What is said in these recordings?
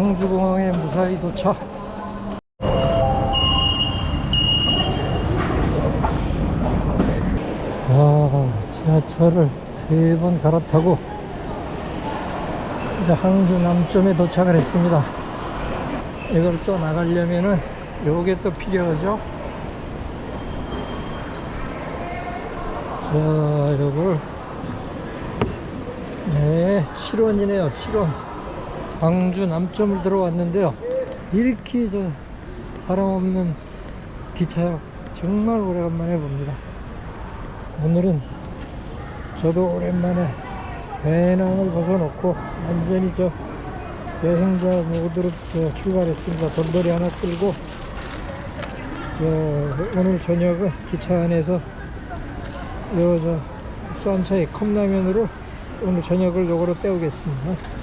광주공항에 무사히 도착. 지하철을 3번 갈아타고 이제 항주 남점에 도착을 했습니다. 이걸 또 나가려면은 요게 또 필요하죠. 자, 요걸 7원이네요. 7원. 광주 남점을 들어왔는데요. 이렇게 사람 없는 기차역 정말 오래간만에 봅니다. 오늘은 저도 오랜만에 배낭을 벗어놓고 완전히 여행자 모드로 출발했습니다. 돌돌이 하나 끌고 오늘 저녁은 기차 안에서 수안차의 컵라면으로 오늘 저녁을 요거로 때우겠습니다.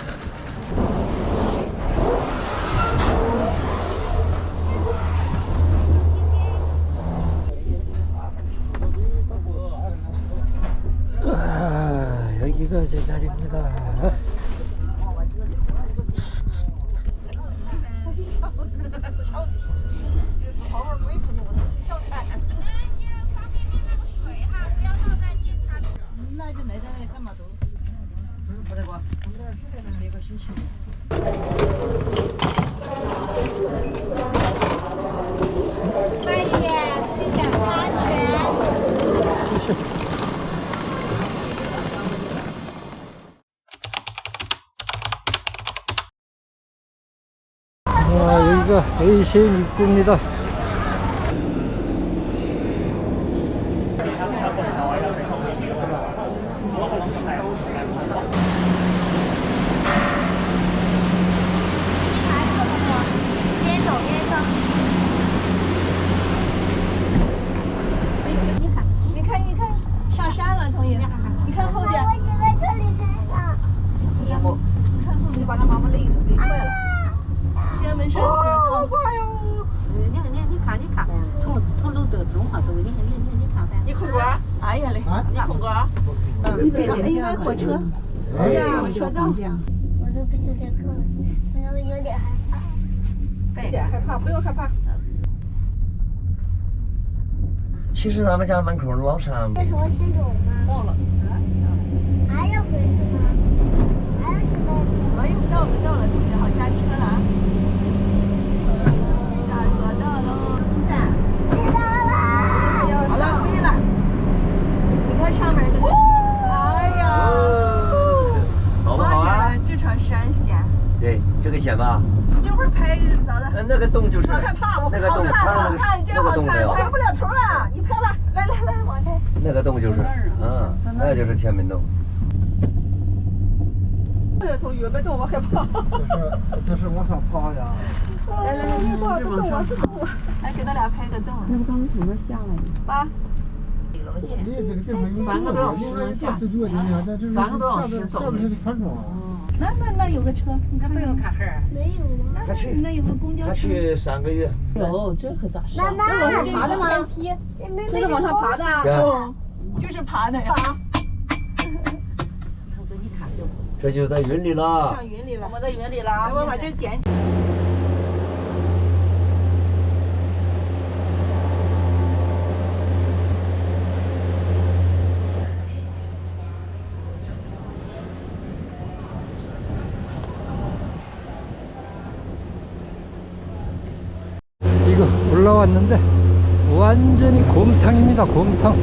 여기가 제 자리입니다. 여기가 에이시엠 입구입니다.其实咱们家门口老山。这是我先走吗？到了。还要回去吗？还要什么？哎，到了，同学，好，下车了啊。大索到喽。知道了。好了，飞了。你看上面这个。哎呀。好不好啊？这场山险。对，这个险吧。你这会儿拍咋的？那个洞就是。我害怕，我那个洞，那个洞没有。拍不了头了，你拍吧。来，往开。那个洞就是，那就是天门洞。同学，别动，我害怕。这是往上爬呀。来，别动，来给他俩拍个洞。那不刚从那下来的？八。3个多小时能下去，3个多小时走的。那有个车，你看没有卡盒？没有吗？那有个公交车。他去3个月。有，这可咋上？妈妈，往上爬的吗？梯，这是往上爬的。就是爬的呀。他给你卡就。这就在云里了。上云里了，我在云里了啊！我把这捡起。이거 올라왔는데 완전히 곰탕입니다. 곰탕.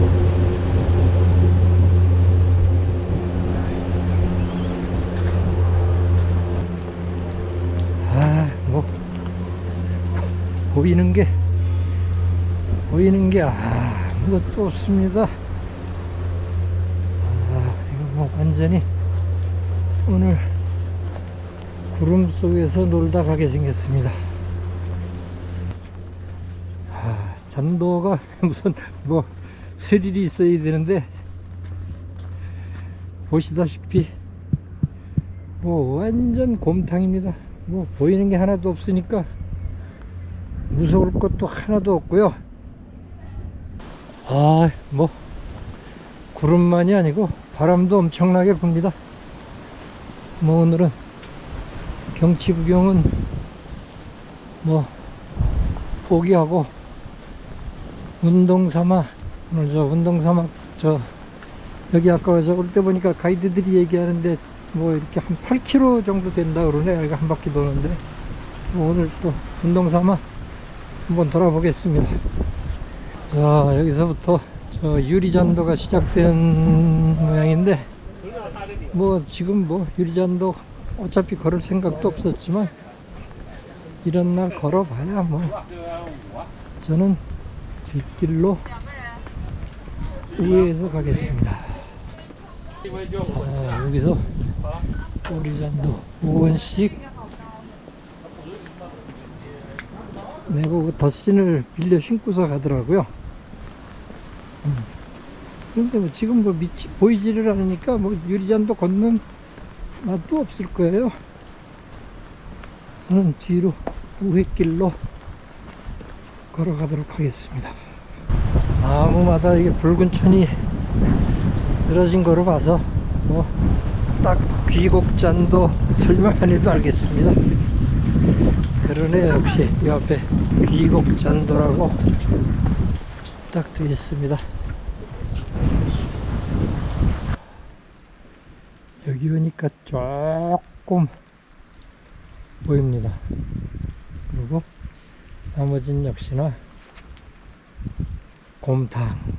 뭐 보이는 게 아무것도 없습니다. 이거 뭐 완전히 오늘 구름 속에서 놀다 가게 생겼습니다. 잠도가 무슨 뭐 스릴이 있어야 되는데 보시다시피 뭐 완전 곰탕입니다. 뭐 보이는 게 하나도 없으니까 무서울 것도 하나도 없고요. 뭐 구름만이 아니고 바람도 엄청나게 붑니다. 뭐 오늘은 경치 구경은 뭐 포기하고 운동 삼아 오늘 저 운동 삼아 저 여기 아까 저 올 때 보니까 가이드들이 얘기하는데 뭐 이렇게 한 8km 정도 된다 그러네. 여기가 한 바퀴 도는데 오늘 또 운동 삼아 한번 돌아보겠습니다. 자, 여기서부터 저 유리잔도가 시작된 모양인데 뭐 지금 뭐 유리잔도 어차피 걸을 생각도 없었지만 이런 날 걸어봐야 뭐 저는 뒷길로 우회해서 가겠습니다. 자, 여기서 유리잔도 5원씩 내고 그 덧신을 빌려 신고서 가더라고요. 근데 뭐 지금 뭐 밑이 보이지를 않으니까 뭐 유리잔도 걷는 맛도 없을 거예요. 저는 뒤로 우회길로 걸어가도록 하겠습니다. 나무마다 이게 붉은 천이 늘어진 거로 봐서 뭐 딱 귀곡잔도 설명 안 해도 알겠습니다. 그러네. 역시 이 앞에 귀곡잔도라고 딱 되어 있습니다. 여기 오니까 조금 보입니다. 그리고 나머지는 역시나 곰탕.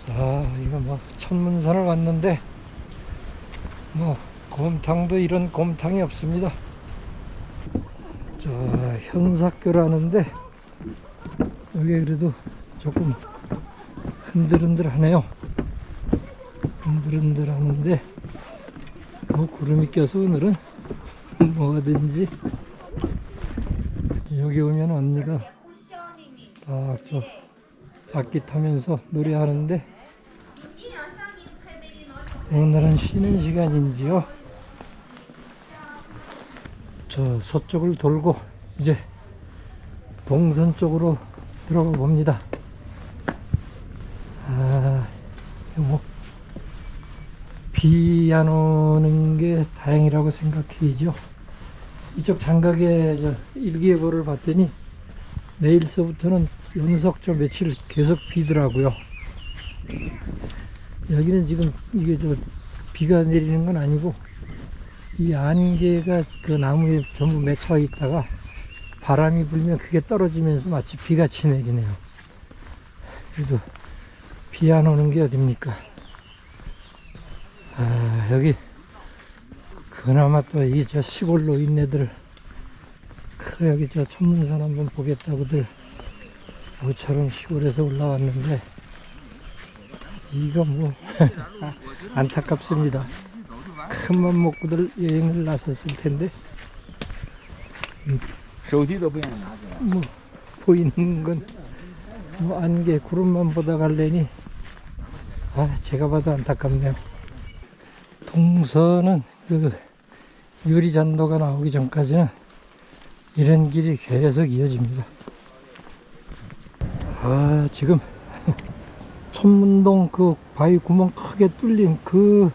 자, 이거 뭐 천문산을 왔는데 뭐 곰탕도 이런 곰탕이 없습니다. 자, 현삭교라는데 여기 그래도 조금 흔들흔들 하네요. 흔들흔들 하는데 뭐 구름이 껴서 오늘은 뭐든지. 여기 오면 언니가 딱 저 악기 타면서 노래하는데 오늘은 쉬는 시간인지요. 저 서쪽을 돌고 이제 동선 쪽으로 들어가 봅니다. 아, 뭐 비 안 오는 게 다행이라고 생각해야죠. 이쪽 장각에 저 일기예보를 봤더니 내일서부터는 연속 저 며칠 계속 비더라고요. 여기는 지금 이게 저 비가 내리는 건 아니고 이 안개가 그 나무에 전부 맺혀 있다가 바람이 불면 그게 떨어지면서 마치 비같이 내리네요. 그래도 비 안 오는 게 어딥니까? 아, 여기 그나마 또 이 저 시골 노인네들 여기 저 천문산 한번 보겠다고들 모처럼 시골에서 올라왔는데 이거 뭐 안타깝습니다. 큰 맘 먹고들 여행을 나섰을 텐데 뭐 보이는 건 뭐 안개 구름만 보다 갈래니 아, 제가 봐도 안타깝네요. 동서는 그 유리잔도가 나오기 전까지는 이런 길이 계속 이어집니다. 아, 지금 천문동 그 바위 구멍 크게 뚫린 그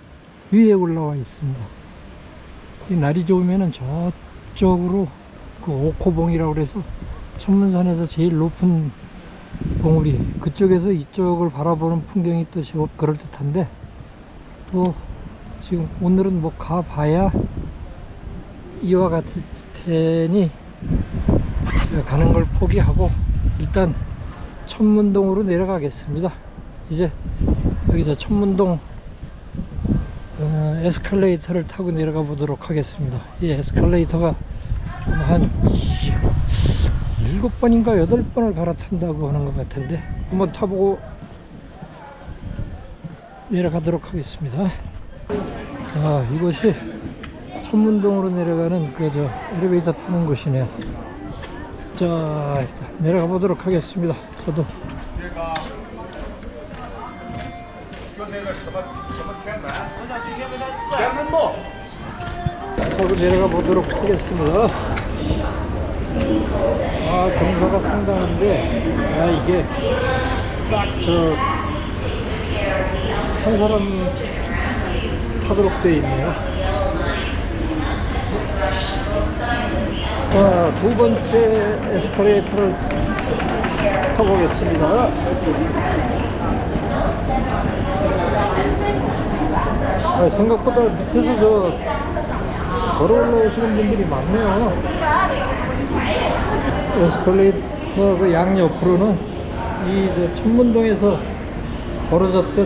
위에 올라와 있습니다. 이 날이 좋으면은 저쪽으로 그 옥호봉이라고 그래서 천문산에서 제일 높은 봉우리 그쪽에서 이쪽을 바라보는 풍경이 또 제법 그럴듯한데 또 지금 오늘은 뭐 가봐야 이와 같을 테니 제가 가는 걸 포기하고 일단 천문동으로 내려가겠습니다. 이제 여기 저 천문동 에스컬레이터를 타고 내려가 보도록 하겠습니다. 이 에스컬레이터가 한 7번인가 8번을 갈아탄다고 하는 것 같은데 한번 타보고 내려가도록 하겠습니다. 자, 이곳이 천문동으로 내려가는 그 저 엘리베이터 타는 곳이네요. 자, 일단 내려가 보도록 하겠습니다. 저도 타고 내려가 보도록 하겠습니다. 아, 경사가 상당한데, 아, 이게 딱 한 사람 타도록 되어 있네요. 자, 두 번째 에스컬레이터를 타보겠습니다. 아, 생각보다 밑에서 걸어 올라오시는 분들이 많네요. 에스컬레이터 그 양옆으로는 이 천문동에서 벌어졌던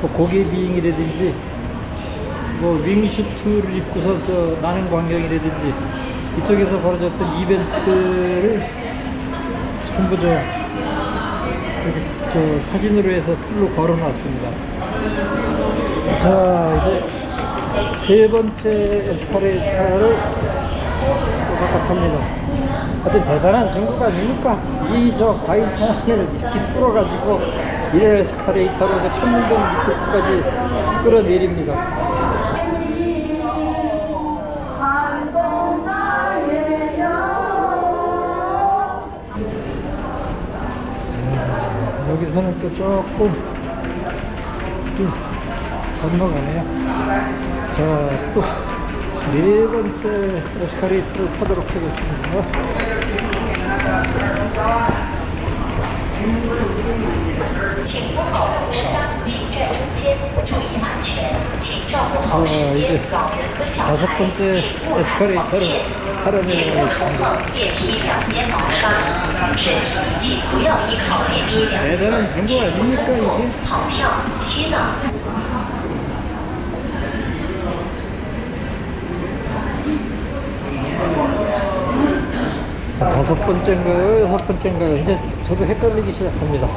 뭐 고개비행이라든지 뭐 윙슈트를 입고서 나는 광경이라든지 이쪽에서 벌어졌던 이벤트를 전부 이렇게 사진으로 해서 틀로 걸어놨습니다. 자, 이제 세 번째 에스컬레이터를 바깥합니다. 하여튼 대단한 중국 아닙니까? 이 바위산을 이렇게 뚫어가지고 이런 에스컬레이터로 천문동 밑에까지 끌어내립니다. 여기서는 또 조금 건너가네요. 자, 또 네 번째 에스컬레이터를 타도록 하겠습니다. 자, 이제 다섯 번째 에스컬레이터를 타러 내려가겠습니다. 대단한 중국 아닙니까 이게? 다섯 번째인가요? 여섯 번째인가요? 이제 저도 헷갈리기 시작합니다.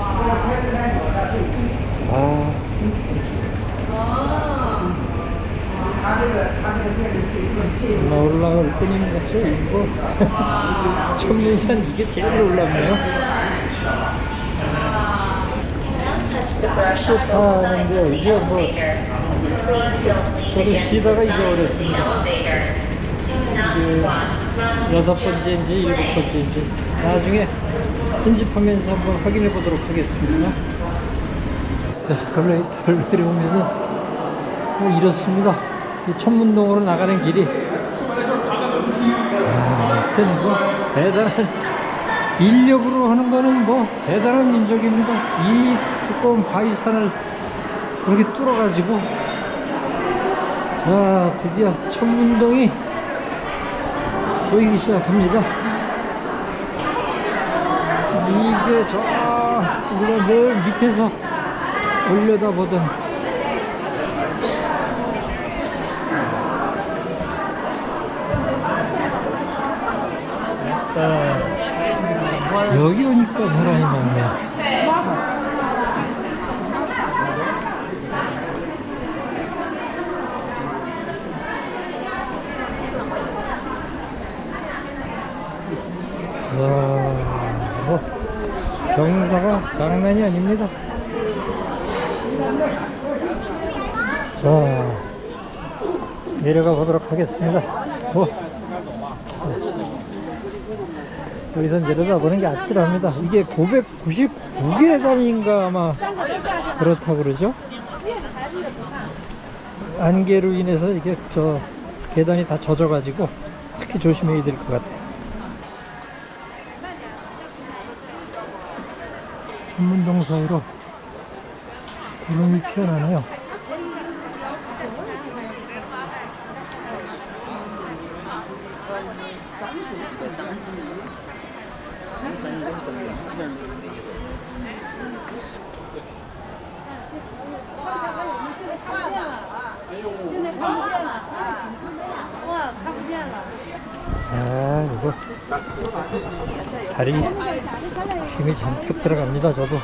올라올 뿐인 것이 뭐 천문산 이게 제일 올랐네요. 또 타는데 이게 뭐 저도 쉬다가 잊어버렸습니다. 이게 여섯 번째인지 일곱 번째인지 나중에 편집하면서 한번 확인해 보도록 하겠습니다. 에스컬레이터를 내려오면은 뭐 이렇습니다. 이 천문동으로 나가는 길이 하여튼 뭐 대단한 인력으로 하는 거는 뭐 대단한 민족입니다. 이 두꺼운 바위산을 이렇게 뚫어가지고 자, 드디어 천문동이 보이기 시작합니다. 이게 우리가 늘 밑에서 올려다보던 여기 오니까 사람이 많네. 뭐 경사가 장난이 아닙니다. 자, 내려가 보도록 하겠습니다. 여기서 내려다보는 게 아찔합니다. 이게 999계단인가 아마 그렇다고 그러죠. 안개로 인해서 이게 계단이 다 젖어가지고 특히 조심해야 될 것 같아요. 천문동 사이로 구름이 피어나네요. 이거 다리 힘이 잔뜩 들어갑니다. 저도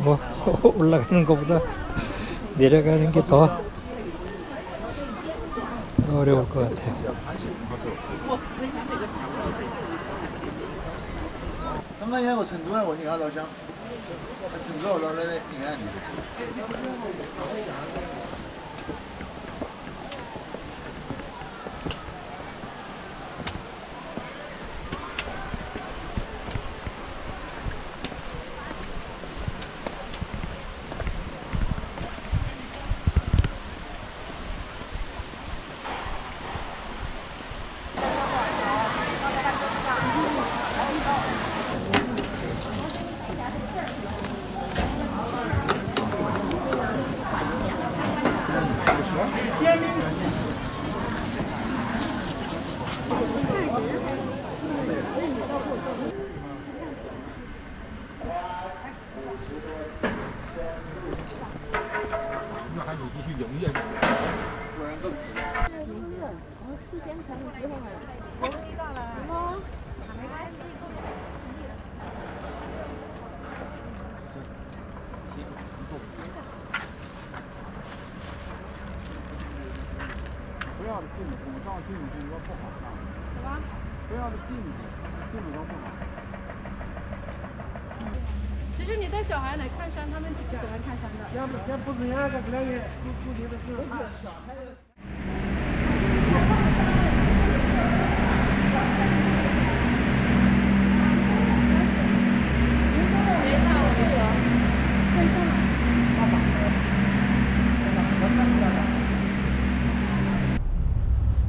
뭐 올라가는 것보다 내려가는 게 더 어려울 것 같아요.刚刚也有成都人问你啊，老乡。不要进拱上进这个不好上。什么？不要进这个不好。其实你带小孩来看山，他们挺喜欢看山的。要不是那个来的，不觉得是小孩。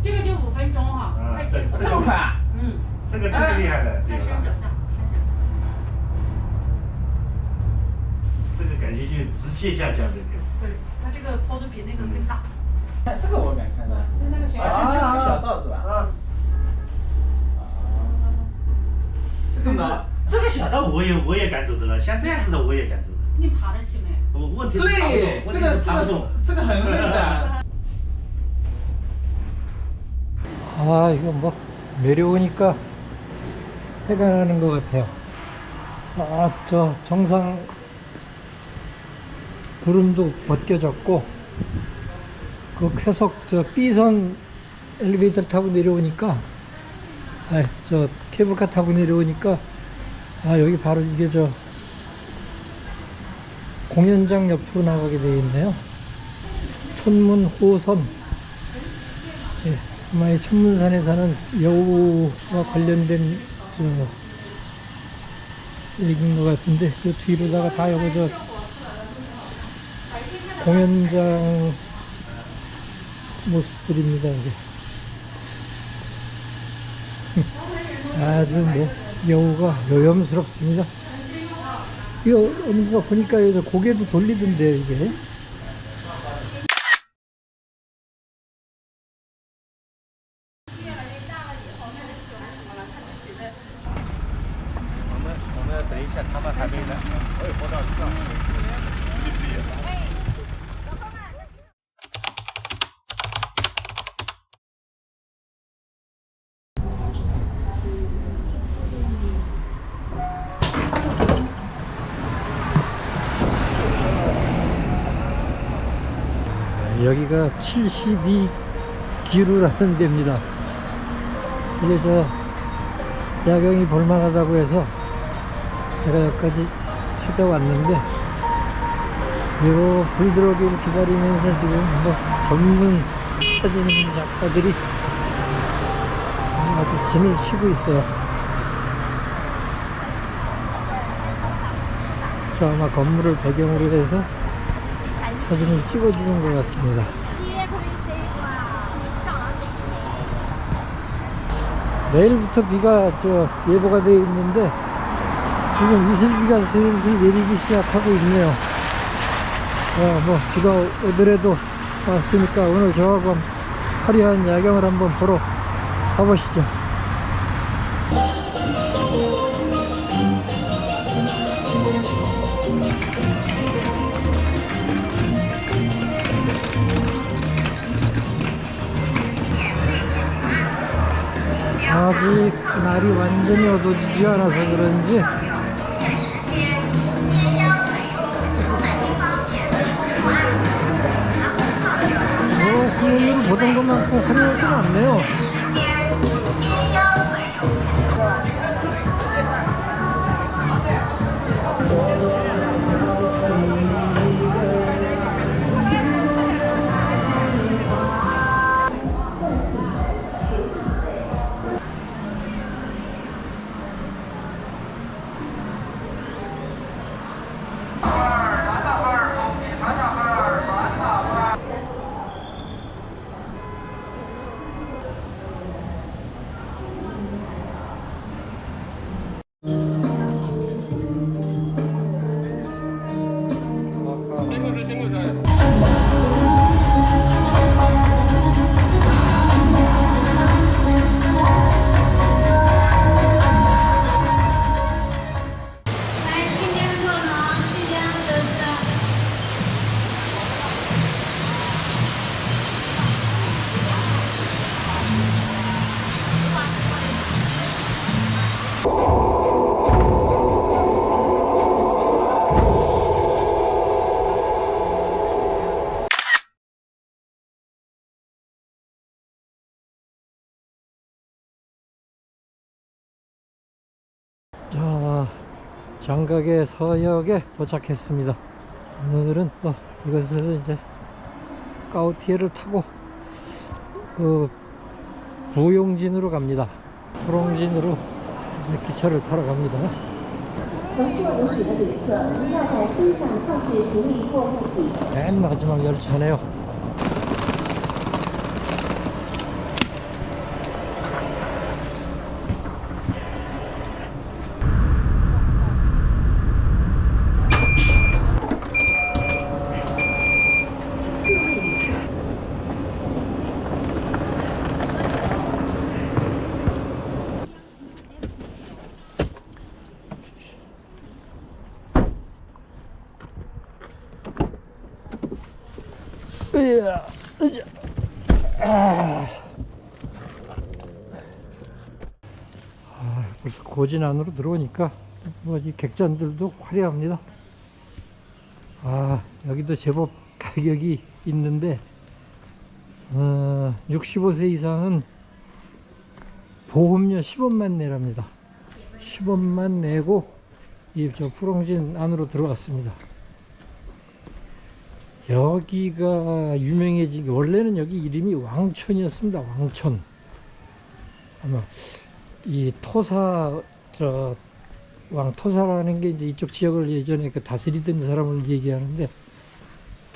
这个就5分钟哈，太幸福了。这么快啊？嗯，这个厉害了，在山脚下，山脚下。这个感觉就直线下降这个。对，它这个坡度比那个更大。这个我没看到。是那个悬崖。这个小道是吧？啊。这个呢？这个小道我也敢走的了，像这样子的我也敢走的。你爬得起没？问题是累，这个很累的。 아, 이거 뭐 내려오니까 해가 나는 것 같아요. 아, 저 정상 구름도 벗겨졌고 그 쾌속 저 B선 엘리베이터 타고 내려오니까 저 케이블카 타고 내려오니까 여기 바로 이게 저 공연장 옆으로 나가게 되어 있네요. 천문호선. 예. 아마 이 천문산에서는 여우와 관련된 얘기인 것 같은데 그 뒤로다가 다 여기 저 공연장 모습들입니다. 여기. 아주 뭐 여우가 요염스럽습니다. 이거 어느 거 보니까 저 고개도 돌리던데요, 이게. 여기가 72기루라는 데입니다. 이게 저 야경이 볼만하다고 해서 제가 여기까지 찾아왔는데 요 불 들어오기를 기다리면서 지금 뭐 전문 사진 작가들이 아주 진을 치고 있어요. 저 아마 건물을 배경으로 해서 사진을 찍어주는 것 같습니다. 내일부터 비가 예보가 되어 있는데 지금 이슬비가 슬슬 내리기 시작하고 있네요. 뭐 비가 오더라도 왔으니까 오늘 저하고 화려한 야경을 한번 보러 가보시죠. 아직 날이 완전히 어두워지지 않아서 그런지 화면으로 보던 것만큼 화려하진 않네요. 자, 장각의 서역에 도착했습니다. 오늘은 또 이것에서 이제 까우티에를 타고 그 부용진으로 갑니다. 푸롱진으로 이제 기차를 타러 갑니다. 맨 마지막 열차네요. 으야, 으자. 벌써 고진 안으로 들어오니까 이 객잔들도 화려합니다. 여기도 제법 가격이 있는데 65세 이상은 보험료 10원만 내랍니다. 10원만 내고 이 저 푸롱진 안으로 들어왔습니다. 여기가 유명해진 게 원래는 여기 이름이 왕촌이었습니다. 왕촌. 아마 이 토사 왕토사라는 게 이제 이쪽 지역을 예전에 그 다스리던 사람을 얘기하는데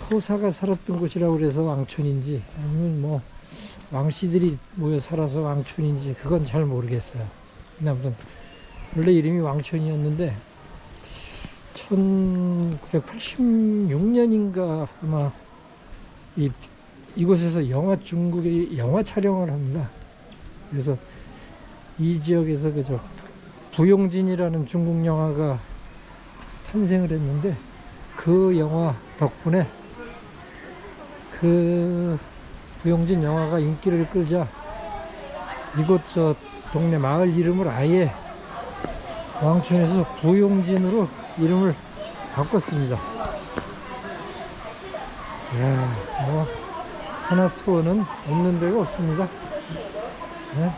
토사가 살았던 곳이라고 그래서 왕촌인지 아니면 뭐 왕씨들이 모여 살아서 왕촌인지 그건 잘 모르겠어요. 근데 아무튼 원래 이름이 왕촌이었는데 1986년인가 아마 이곳에서 중국의 영화 촬영을 합니다. 그래서 이 지역에서 그저 부용진이라는 중국 영화가 탄생을 했는데 그 영화 덕분에 그 부용진 영화가 인기를 끌자 이곳 저 동네 마을 이름을 아예 왕촌에서 부용진으로 이름을 바꿨습니다. 뭐 하나 투어는 없는 데가 없습니다. 네.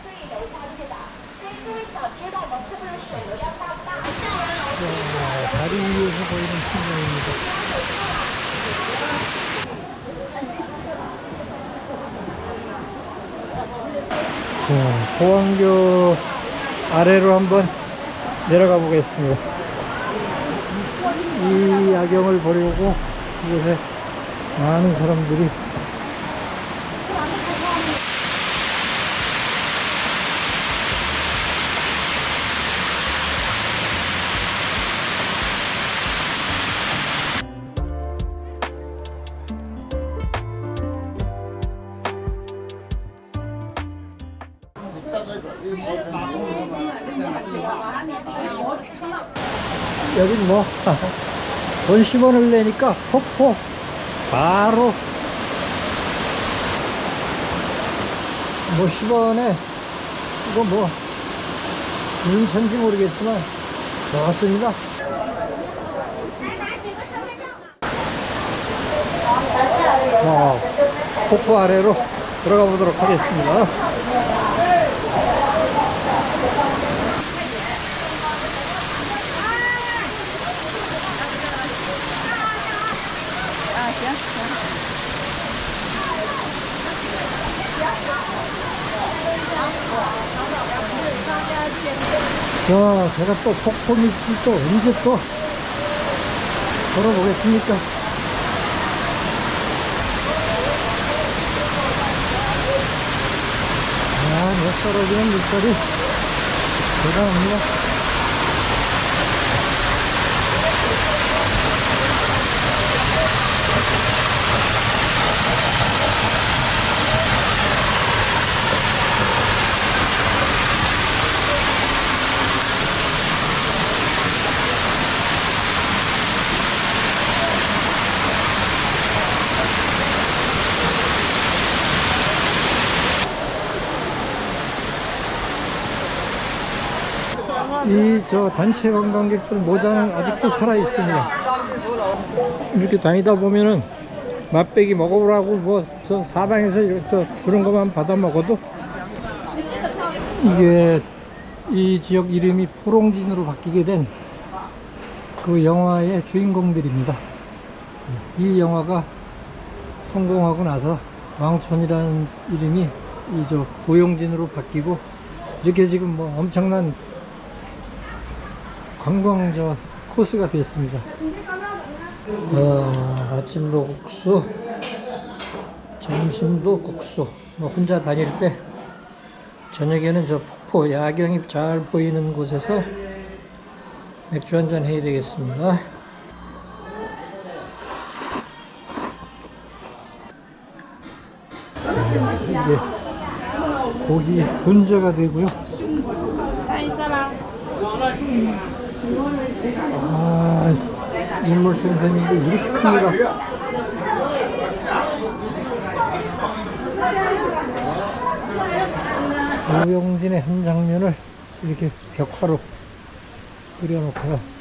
다리 위에서 보이는 풍경입니다. 포항교 아래로 한번 내려가 보겠습니다. 이 야경을 보려고 이곳에 많은 사람들이 여긴 뭐 돈 10원을 내니까 폭포 바로 뭐 10원에 이거 뭐 무슨 차인지 모르겠지만 좋았습니다. 폭포 아래로 들어가 보도록 하겠습니다. 자, 제가 또 폭포 밑을 또 언제 또 걸어보겠습니까? 몇 떨어지는 물살이 대단합니다. 이 저 단체 관광객들 모자는 아직도 살아 있습니다. 이렇게 다니다 보면은 맛배기 먹어보라고 뭐 저 사방에서 이렇게 저 주는 것만 받아 먹어도 이게 이 지역 이름이 포롱진으로 바뀌게 된 그 영화의 주인공들입니다. 이 영화가 성공하고 나서 왕촌이라는 이름이 이 저 보용진으로 바뀌고 이렇게 지금 뭐 엄청난 관광 코스가 됐습니다. 아침도 국수, 점심도 국수. 뭐 혼자 다닐 때 저녁에는 저 폭포 야경이 잘 보이는 곳에서 맥주 한잔 해야 되겠습니다. 이게 고기 분재가 되고요. 인물 생선인데 이렇게 큽니다. 오영진의 한 장면을 이렇게 벽화로 그려놓고요.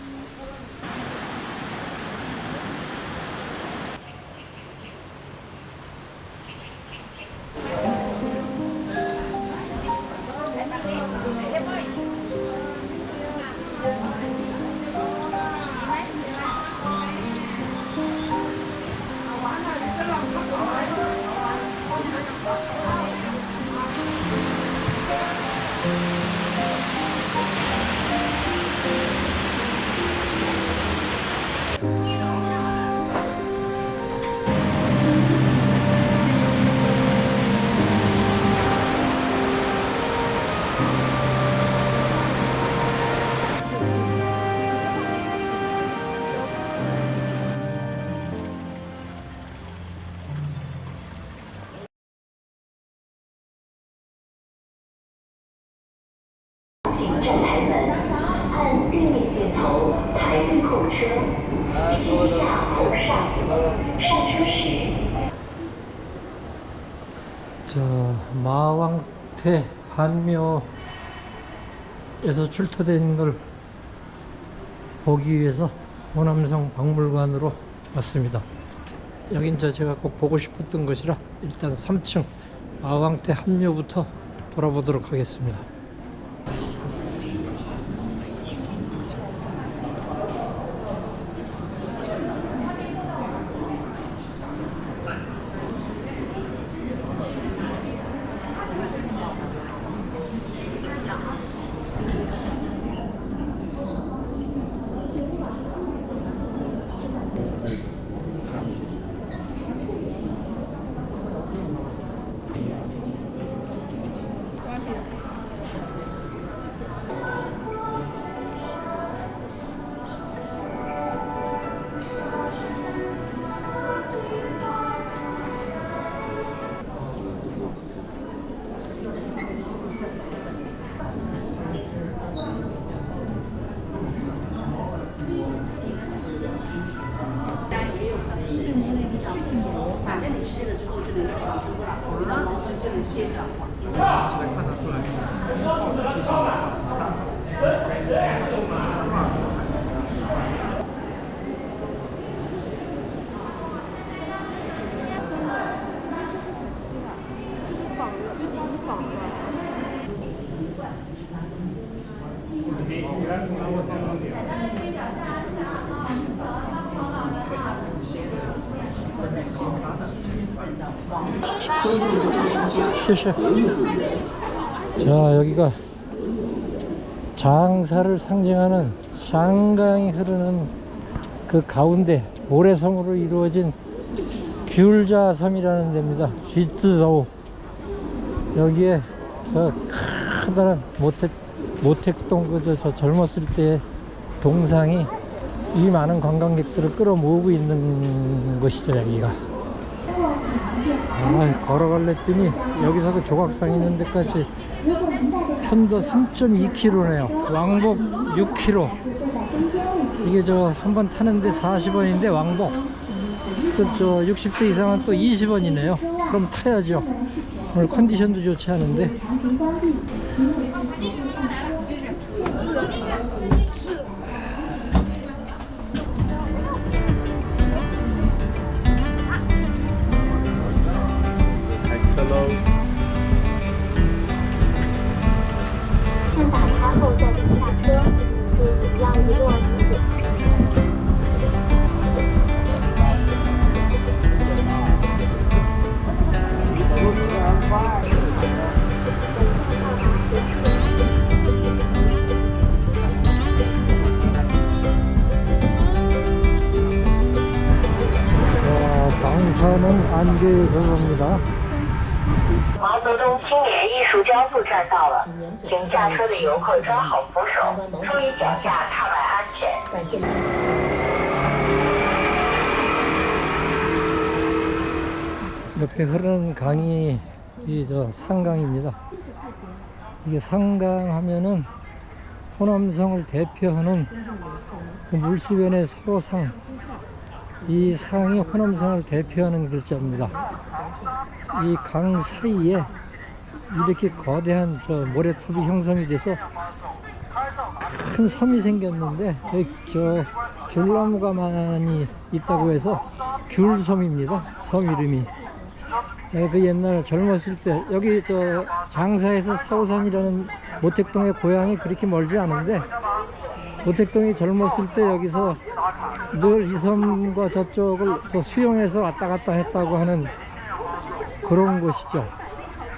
자, 마왕태 한묘에서 출토된 걸 보기 위해서 호남성 박물관으로 왔습니다. 여긴 제가 꼭 보고 싶었던 것이라 일단 3층 마왕태 한묘부터 돌아보도록 하겠습니다. 자, 여기가 장사를 상징하는 샹강이 흐르는 그 가운데 모래성으로 이루어진 귤자섬이라는 데입니다. 쥐쯔저우. 여기에 저 커다란 모택동 저 젊었을 때의 동상이 이 많은 관광객들을 끌어모으고 있는 것이죠. 여기가 걸어갈랬더니 여기서도 조각상 있는 데까지 편도 3.2km네요 왕복 6km. 이게 저 한번 타는데 40원인데 왕복 또 저 60대 이상은 또 20원이네요 그럼 타야죠. 오늘 컨디션도 좋지 않은데. 다 타고 안개 저겁니다. 毛泽东青年艺术雕塑站到了，请下车的游客抓好扶手，注意脚下踏板安全。 옆에 흐르는 강이 이 상강입니다. 이게 상강 하면은 호남성을 대표하는 그 물수변의 서상, 이 상이 호남성을 대표하는 글자입니다. 이 강 사이에 이렇게 거대한 모래톱이 형성이 돼서 큰 섬이 생겼는데 귤나무가 많이 있다고 해서 귤섬입니다. 섬 이름이. 그 옛날 젊었을 때 여기 장사에서 사오산이라는 모택동의 고향이 그렇게 멀지 않은데 모택동이 젊었을 때 여기서 늘 이 섬과 저쪽을 수영해서 왔다 갔다 했다고 하는 그런 곳이죠.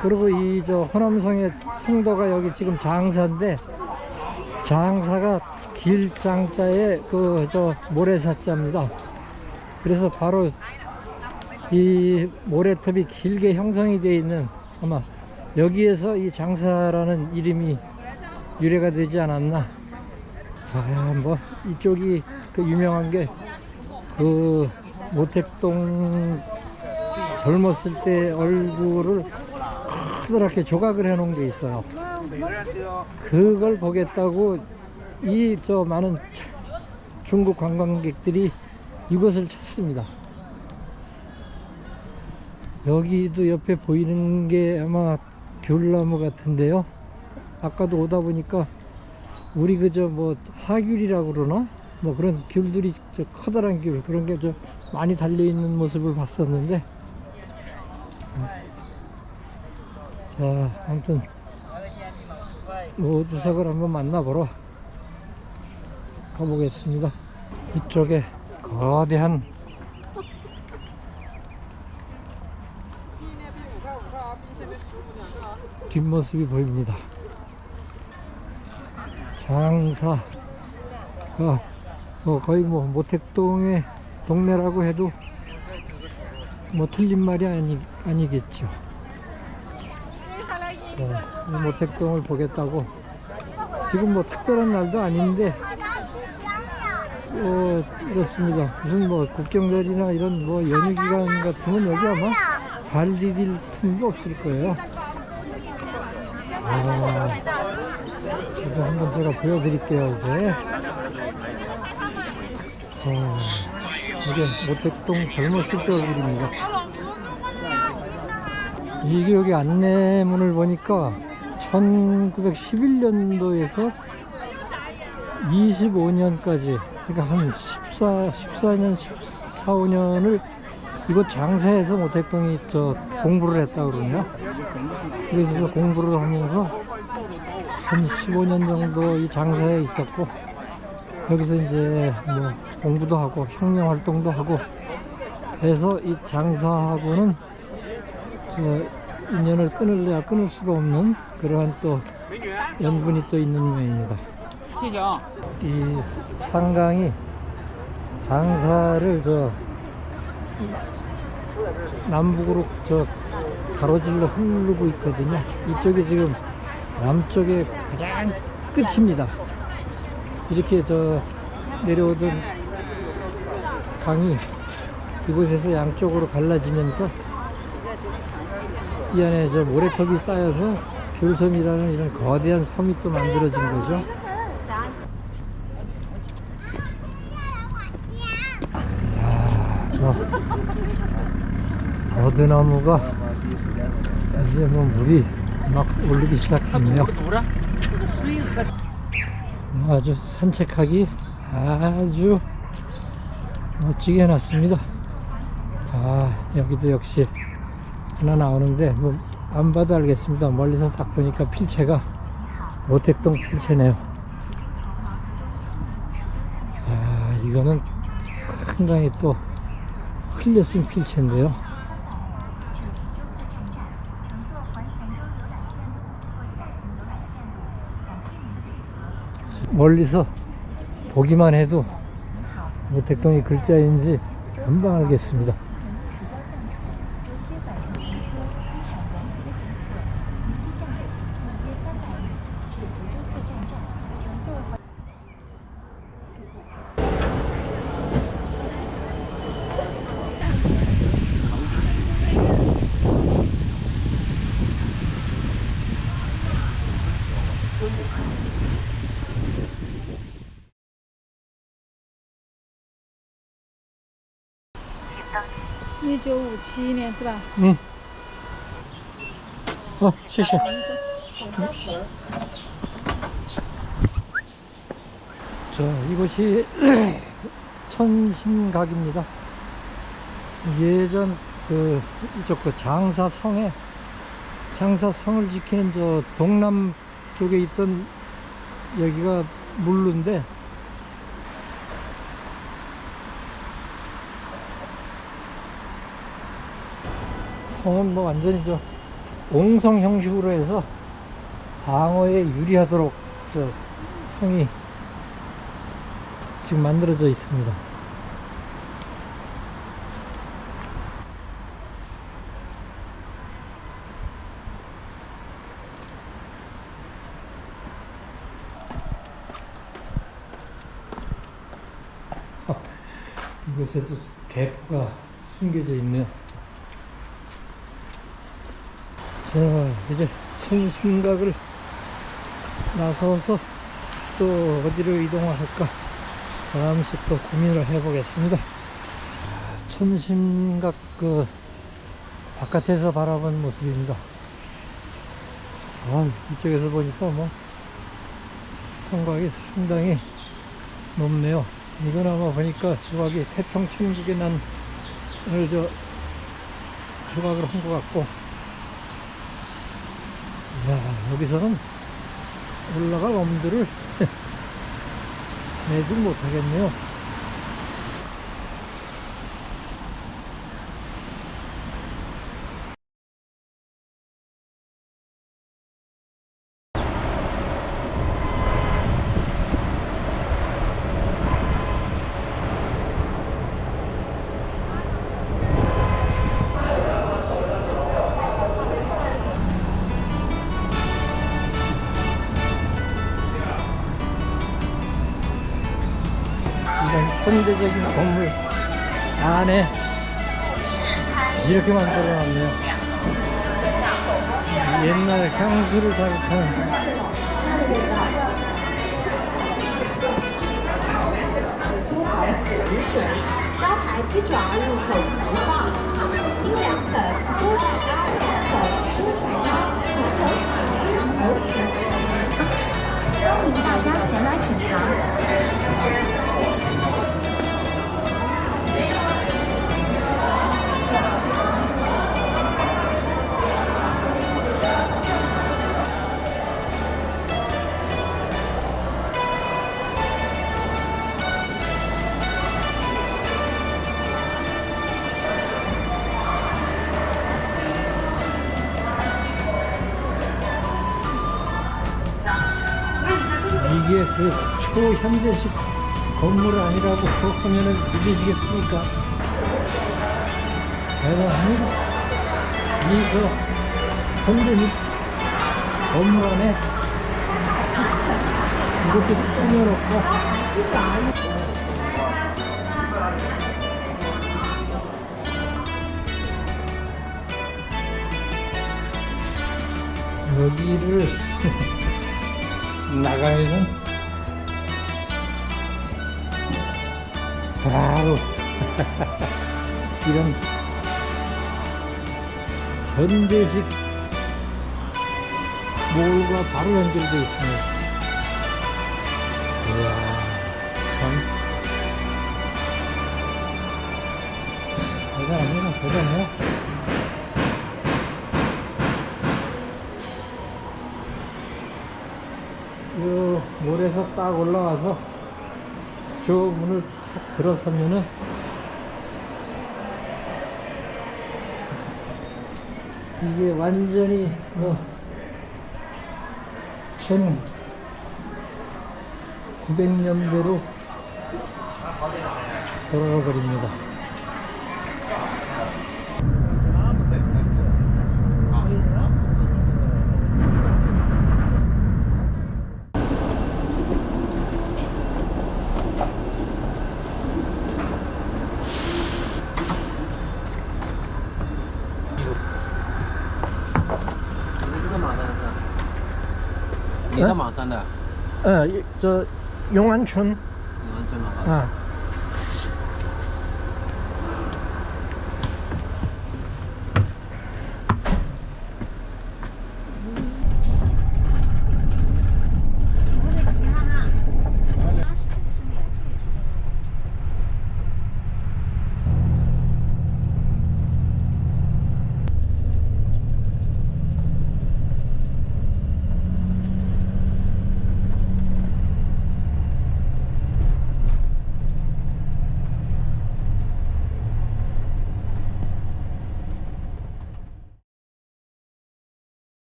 그리고 이 호남성의 성도가 여기 지금 장사인데 장사가 길장자에 모래사자입니다. 그래서 바로 이 모래톱이 길게 형성이 되어 있는 아마 여기에서 이 장사라는 이름이 유래가 되지 않았나. 뭐 이쪽이 그 유명한 게 그 모택동 젊었을 때 얼굴을 크더랗게 조각을 해 놓은 게 있어요. 그걸 보겠다고 이 많은 중국 관광객들이 이곳을 찾습니다. 여기도 옆에 보이는 게 아마 귤나무 같은데요. 아까도 오다 보니까 우리 화귤이라고 그러나? 뭐 그런 귤들이 커다란 귤 그런 게 많이 달려있는 모습을 봤었는데 자, 아무튼 오두석을 한번 만나보러 가보겠습니다. 이쪽에 거대한 뒷모습이 보입니다. 장사가 거의 모택동의 동네라고 해도 틀린 말이 아니겠죠. 이 모택동을 보겠다고 지금 특별한 날도 아닌데 이렇습니다. 무슨 국경절이나 이런 연휴 기간 같으면 여기 아마 발 디딜 틈도 없을 거예요. 저도 한번 제가 보여드릴게요. 이제 이게 모택동 젊었을 때 얼굴입니다. 이게 여기 안내문을 보니까 1911년도에서 25년까지 그러니까 한 14년 15년을 이곳 장사에서 모택동이 공부를 했다고 그러네요. 그래서 공부를 하면서 한 15년 정도 이 장사에 있었고 여기서 이제 공부도 하고 혁명 활동도 하고 해서 이 장사하고는 인연을 끊을래야 끊을 수가 없는 그러한 또 연분이 또 있는 모양입니다. 이 상강이 장사를 남북으로 가로질러 흐르고 있거든요. 이쪽이 지금 남쪽의 가장 끝입니다. 이렇게 내려오던 강이 이곳에서 양쪽으로 갈라지면서 이 안에 모래톱이 쌓여서 귤섬이라는 이런 거대한 섬이 또 만들어진 거죠. 버드나무가 이제 물이 막 올리기 시작했네요. 아주 산책하기 아주 멋지게 해놨습니다. 여기도 역시 하나 나오는데 안 봐도 알겠습니다. 멀리서 딱 보니까 필체가 모택동 필체네요. 이거는 상당히 또 흘려쓴 필체인데요. 멀리서 보기만 해도 모택동이 글자인지 금방 알겠습니다. 1957年是吧？谢谢。자, 이곳이 천신각입니다. 예전 이쪽 장사성을 지키는 저 동남 쪽에 있던 여기가 물루인데, 성은 뭐 완전히 옹성 형식으로 해서 방어에 유리하도록 성이 지금 만들어져 있습니다. 이곳에도 대포가 숨겨져 있네요. 자, 이제 천신각을 나서서 또 어디로 이동을 할까 잠시 또 고민을 해보겠습니다. 천신각 바깥에서 바라본 모습입니다. 이쪽에서 보니까 뭐 성곽이 상당히 높네요. 이건 아마 보니까 조각이 태평천국에 난 조각을 한 것 같고, 여기서는 올라갈 엄두를 내지 못하겠네요. 현대적인 건물 안에 이렇게 만들어놨네요. 옛날 향수를 자극하는 이게 초현대식 건물 아니라고 하면은 믿으시겠습니까? 대단합니다. 현대식 건물 안에 이렇게 꾸며놓고 여기를 나가면은 바로 이런 현대식 몰과 바로 연결되어 있습니다. 이야, 참 대단합니다. 대단해요. 요 몰에서 딱 올라와서 저 문을 탁 들어서면은 이게 완전히 1900년대로 돌아가 버립니다. 저 용안춘.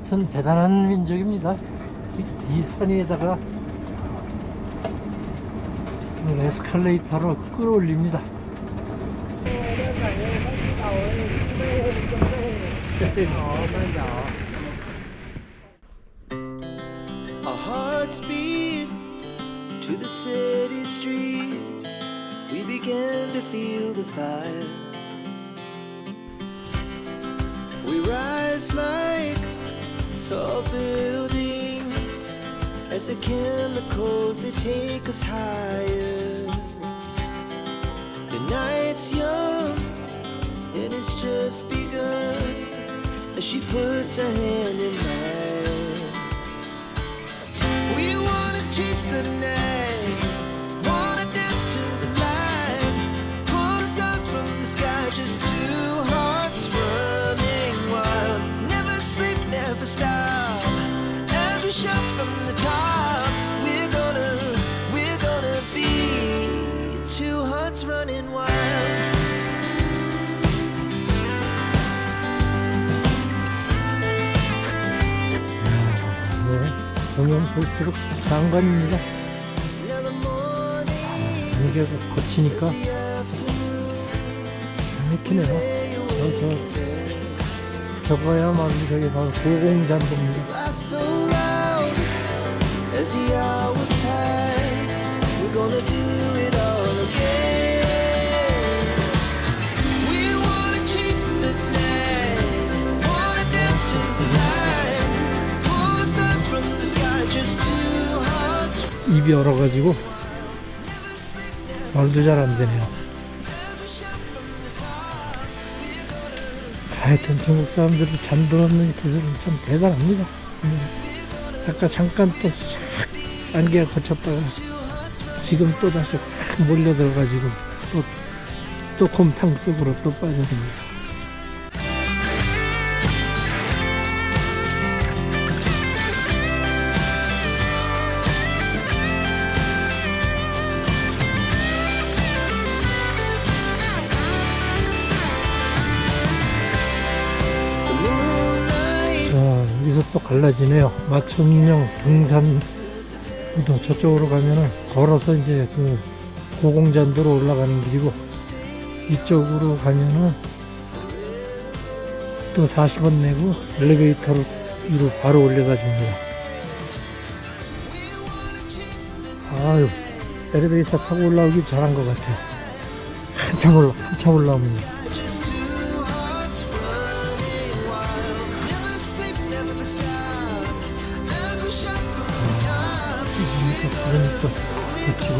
하여튼 대단한 민족입니다. 이 산 위에다가 에스컬레이터로 끌어올립니다. Our hearts beat to the city streets. We began to feel the fire. We rise like tall buildings as the chemicals they take us higher. The night's young and it's just begun as she puts her hand in mine. We wanna chase the night, wanna dance to the light, pull stars from the sky, just two hearts running wild. Never sleep, never stop, as we shout from the top. We're gonna be two hearts running wild. 보면 볼수록 장관입니다. 이게 거치니까 맥히네요. 저거야말로 저기 바로 고공잔도입니다. So loud as the hours pass, we're gonna do it all again. We wanna chase the night, wanna dance to the light, pull stars from the sky, just two hearts. 입이 얼어가지고 말도 잘 안 되네요. 하여튼 중국 사람들도 잔도 넣는 기술은 참 대단합니다. 아까 잠깐 또 싹 안개가 거쳤다가 지금 또 다시 확 몰려들어가지고 또 곰탕 속으로 또 빠져듭니다. 여기서 또 갈라지네요. 마천령 등산 저쪽으로 가면은 걸어서 이제 그 고공잔도로 올라가는 길이고, 이쪽으로 가면은 또 40원 내고 엘리베이터로 위로 바로 올려다 줍니다. 아유, 엘리베이터 타고 올라오기 잘한 것 같아요. 한참 올라옵니다. 그러니까 그치고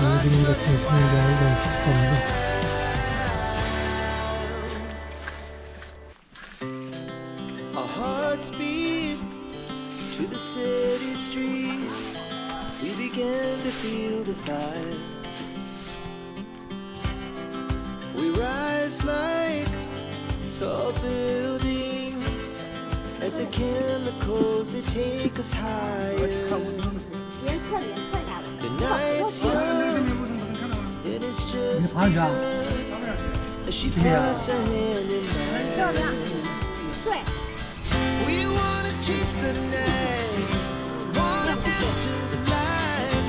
어린이 같은 성장을 너무 축하합니다. Our hearts beat to the city streets. We began to feel the fire. We rise like tall buildings as the chemicals they take us higher. The night's young, it is just begun as she puts her hand in mine. We wanna chase the night, wanna dance to the light,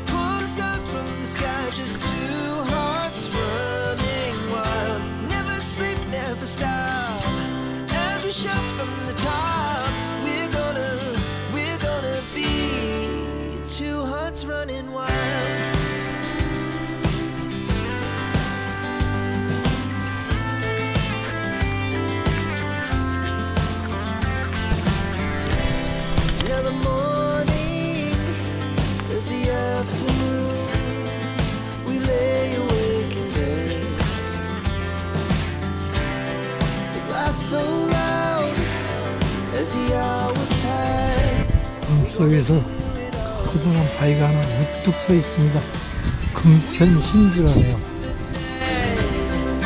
pull stars from the sky, just two hearts running wild. Never sleep, never stop, as we shout from the top. We're gonna be two hearts running wild. Now the morning is the afternoon. We lay awake in bed. The laughs so loud as the hours pass. 속에서 커다란 바위가 하나 우뚝 서 있습니다. 금편 신주라네요.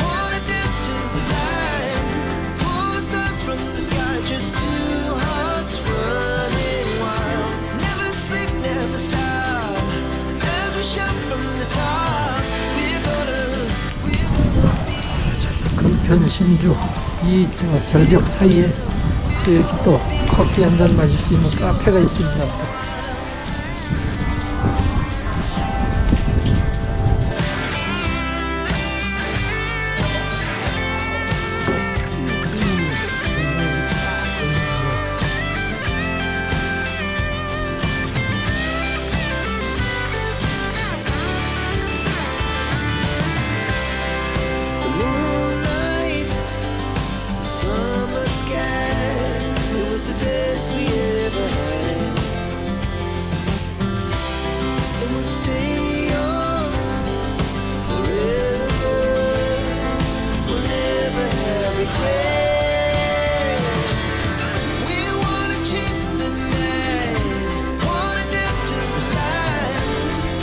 Wanna dance to the light, pull stars from the sky, just two hearts running wild. Never sleep, never 인천 신주 이 절벽 사이에 또 여기 또 커피 한 잔 마실 수 있는 카페가 있습니다. Moonlight, summer sky, it was the best we ever had. And we'll stay young forever. We'll never have regrets. We wanna chase the night, wanna dance to the light,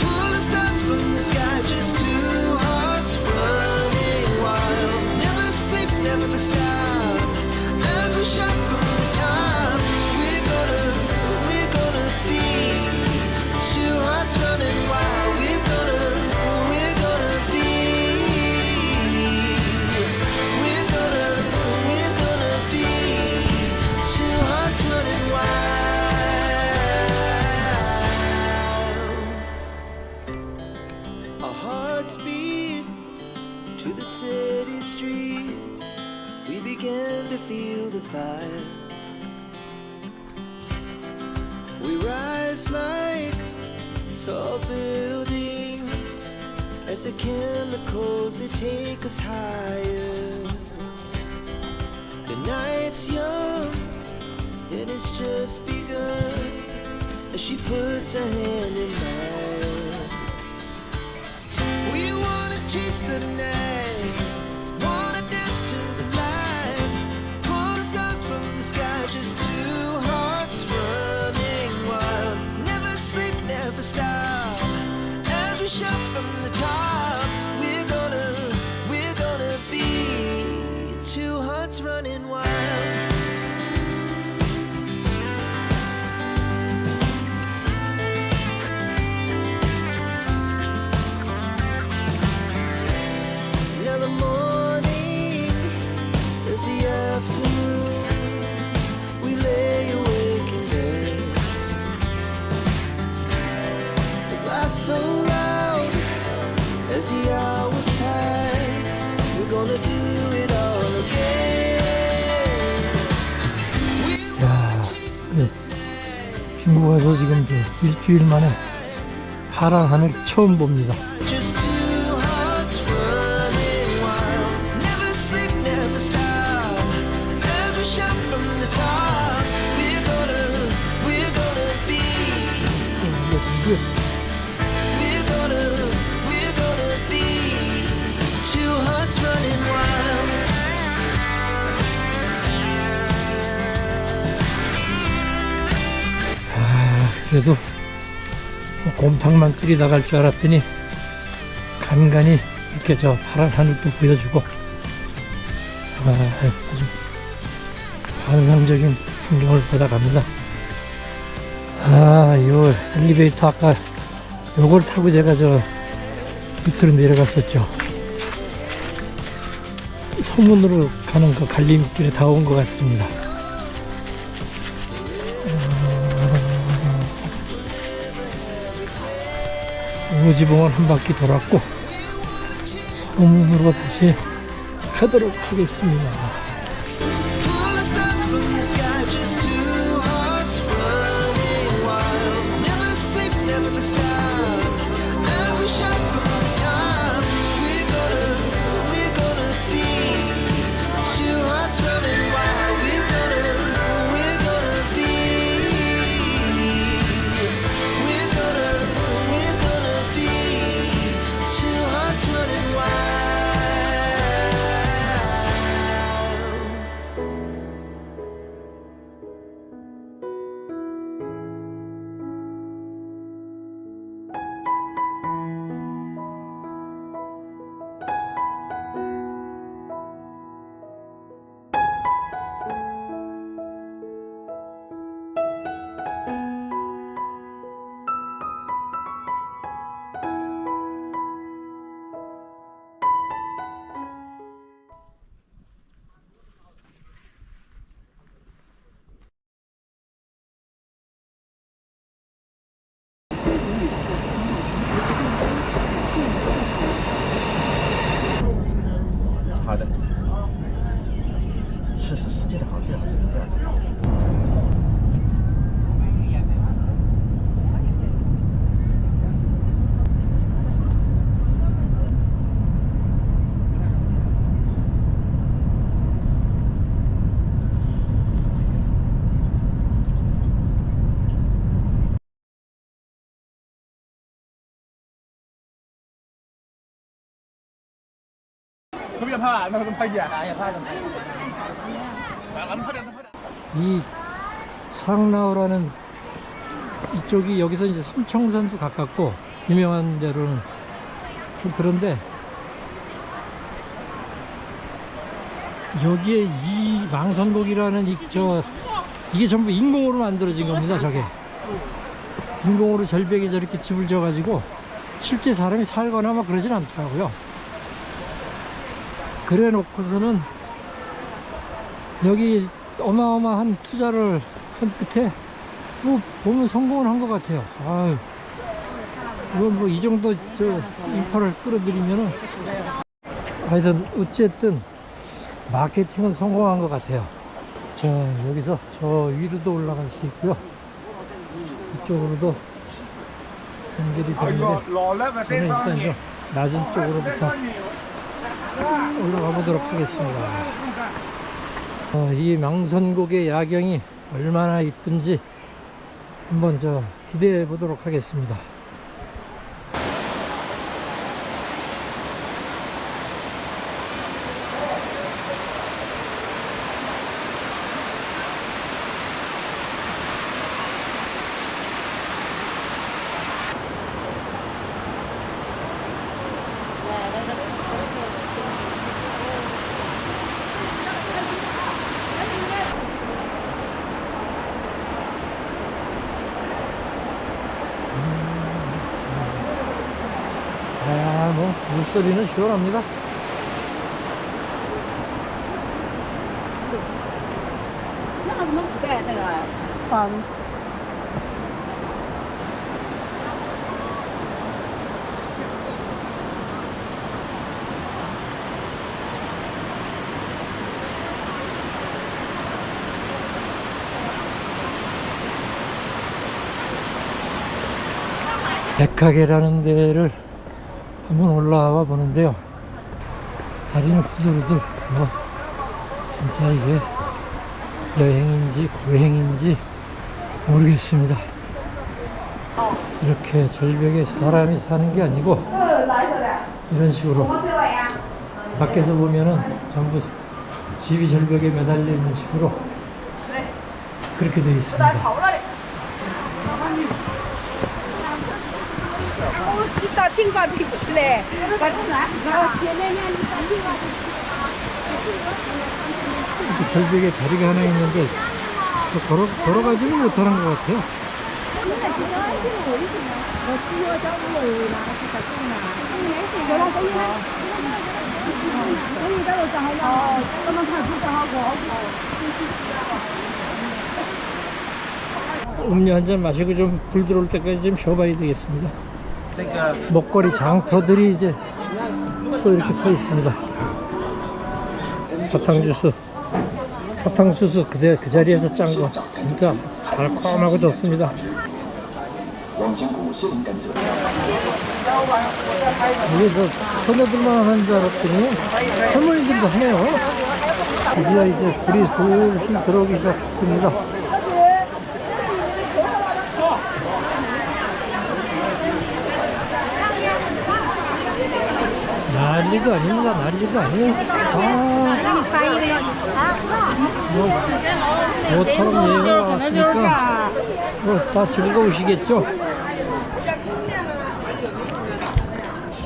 pull the stars from the sky, just two hearts running wild. Never sleep, never stop. As we shout from the top, we're gonna be two hearts running wild. We're gonna be. We're gonna be two hearts running wild. Our hearts beat to the city streets. We began to feel the fire. We rise like tall buildings as the chemicals they take us higher. The night's young and it's just begun as she puts her hand in mine. We wanna chase the night, wanna dance to the light, pull the stars from the sky, just two hearts running wild. Never sleep, never stop. As we shout from the top, we're gonna be two hearts running wild. Now the morning is the afternoon. We lay awake in bed. The laughs so loud as the hours pass. We're gonna do it all again. We wanna chase the 네. 중국 와서 지금 일주일 만에 파란 하늘 처음 봅니다. just two hearts running wild. Never sleep, never stop. As we shout from the top, we're gonna be. We're gonna be two hearts running wild. 그래도 곰탕만 끓이다 갈 줄 알았더니 간간히 이렇게 저 파란 하늘도 보여주고 아주 환상적인 풍경을 보다 갑니다. 요 엘리베이터 아까 요걸 타고 제가 저 밑으로 내려갔었죠. 서문으로 가는 그 갈림길에 다 온 것 같습니다. 오지봉을 한 바퀴 돌았고 서문으로 다시 가도록 하겠습니다. Pull the stars from the sky, just two hearts running wild. Never sleep, never stop. As we shout from the top, we're gonna be two hearts running wild. We're gonna be. We're gonna be two hearts running wild. 特别怕，那个拍见。 이 상라우라는 이쪽이 여기서 이제 삼청산도 가깝고 유명한 데로는 그런데 여기에 이 망선곡이라는 이게 전부 인공으로 만들어진 겁니다. 저게 인공으로 절벽에 저렇게 집을 져가지고 실제 사람이 살거나 막 그러진 않더라고요. 그래 놓고서는 여기 어마어마한 투자를 한 끝에 뭐 보면 성공을 한 것 같아요. 아유, 이건 뭐 이 정도 인파를 끌어들이면은 하여튼 어쨌든 마케팅은 성공한 것 같아요. 자, 여기서 저 위로도 올라갈 수 있고요. 이쪽으로도 연결이 되는데 저는 일단 저 낮은 쪽으로부터 올라가 보도록 하겠습니다. 이 망선곡의 야경이 얼마나 이쁜지 한번 기대해 보도록 하겠습니다. 뭐 물소리는 시원합니다. 백화계라는 데를 한번 올라와 보는데요. 다리는 후들후들 진짜 이게 여행인지 고행인지 모르겠습니다. 이렇게 절벽에 사람이 사는 게 아니고 이런 식으로 밖에서 보면은 전부 집이 절벽에 매달려 있는 식으로 그렇게 되어 있습니다. 절벽에 다리가 하나 있는데 걸어가지는 못하는 것 같아요. 음료 한 잔 마시고 좀 불 들어올 때까지 좀 쉬어봐야 되겠습니다. 먹거리 장터들이 이제 또 이렇게 서 있습니다. 사탕수수 그 자리에서 짠 거 진짜 달콤하고 좋습니다. 이게 소녀들만 하는 줄 알았더니 할머니들도 하네요. 드디어 이제 불이 슬슬 들어오기 시작했습니다. 난리도 아닙니다. 난리도 아니에요. 모처럼 여행을 왔으니까 다 즐거우시겠죠?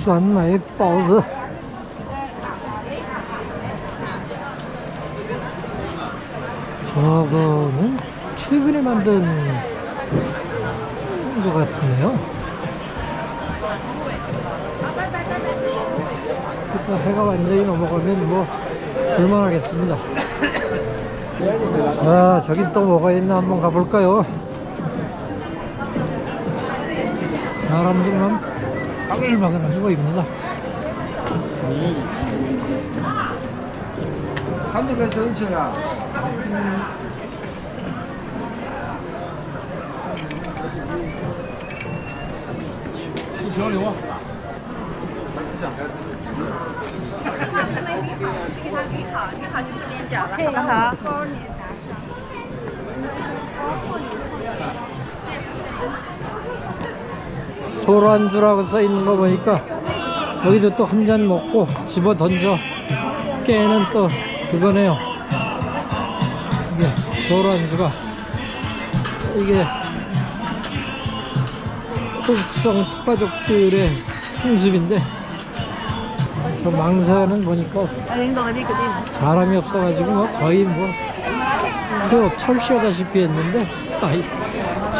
싼나의 바오즈. 저거는 최근에 만든 것 같네요. 해가 완전히 넘어가면 뭐 볼만하겠습니다. 자, 저긴 또 뭐가 있나 한번 가볼까요? 사람들만 바글바글하게 보입니다. 감독에서 음식아. 도란주라고 써있는 거 보니까 여기도 또 한 잔 먹고 집어 던져 깨는 또 그거네요. 이게 도란수가 이게 특성 특파족들의 풍습인데 저 망사는 보니까 사람이 없어가지고 뭐 거의 뭐 철시하다시피 했는데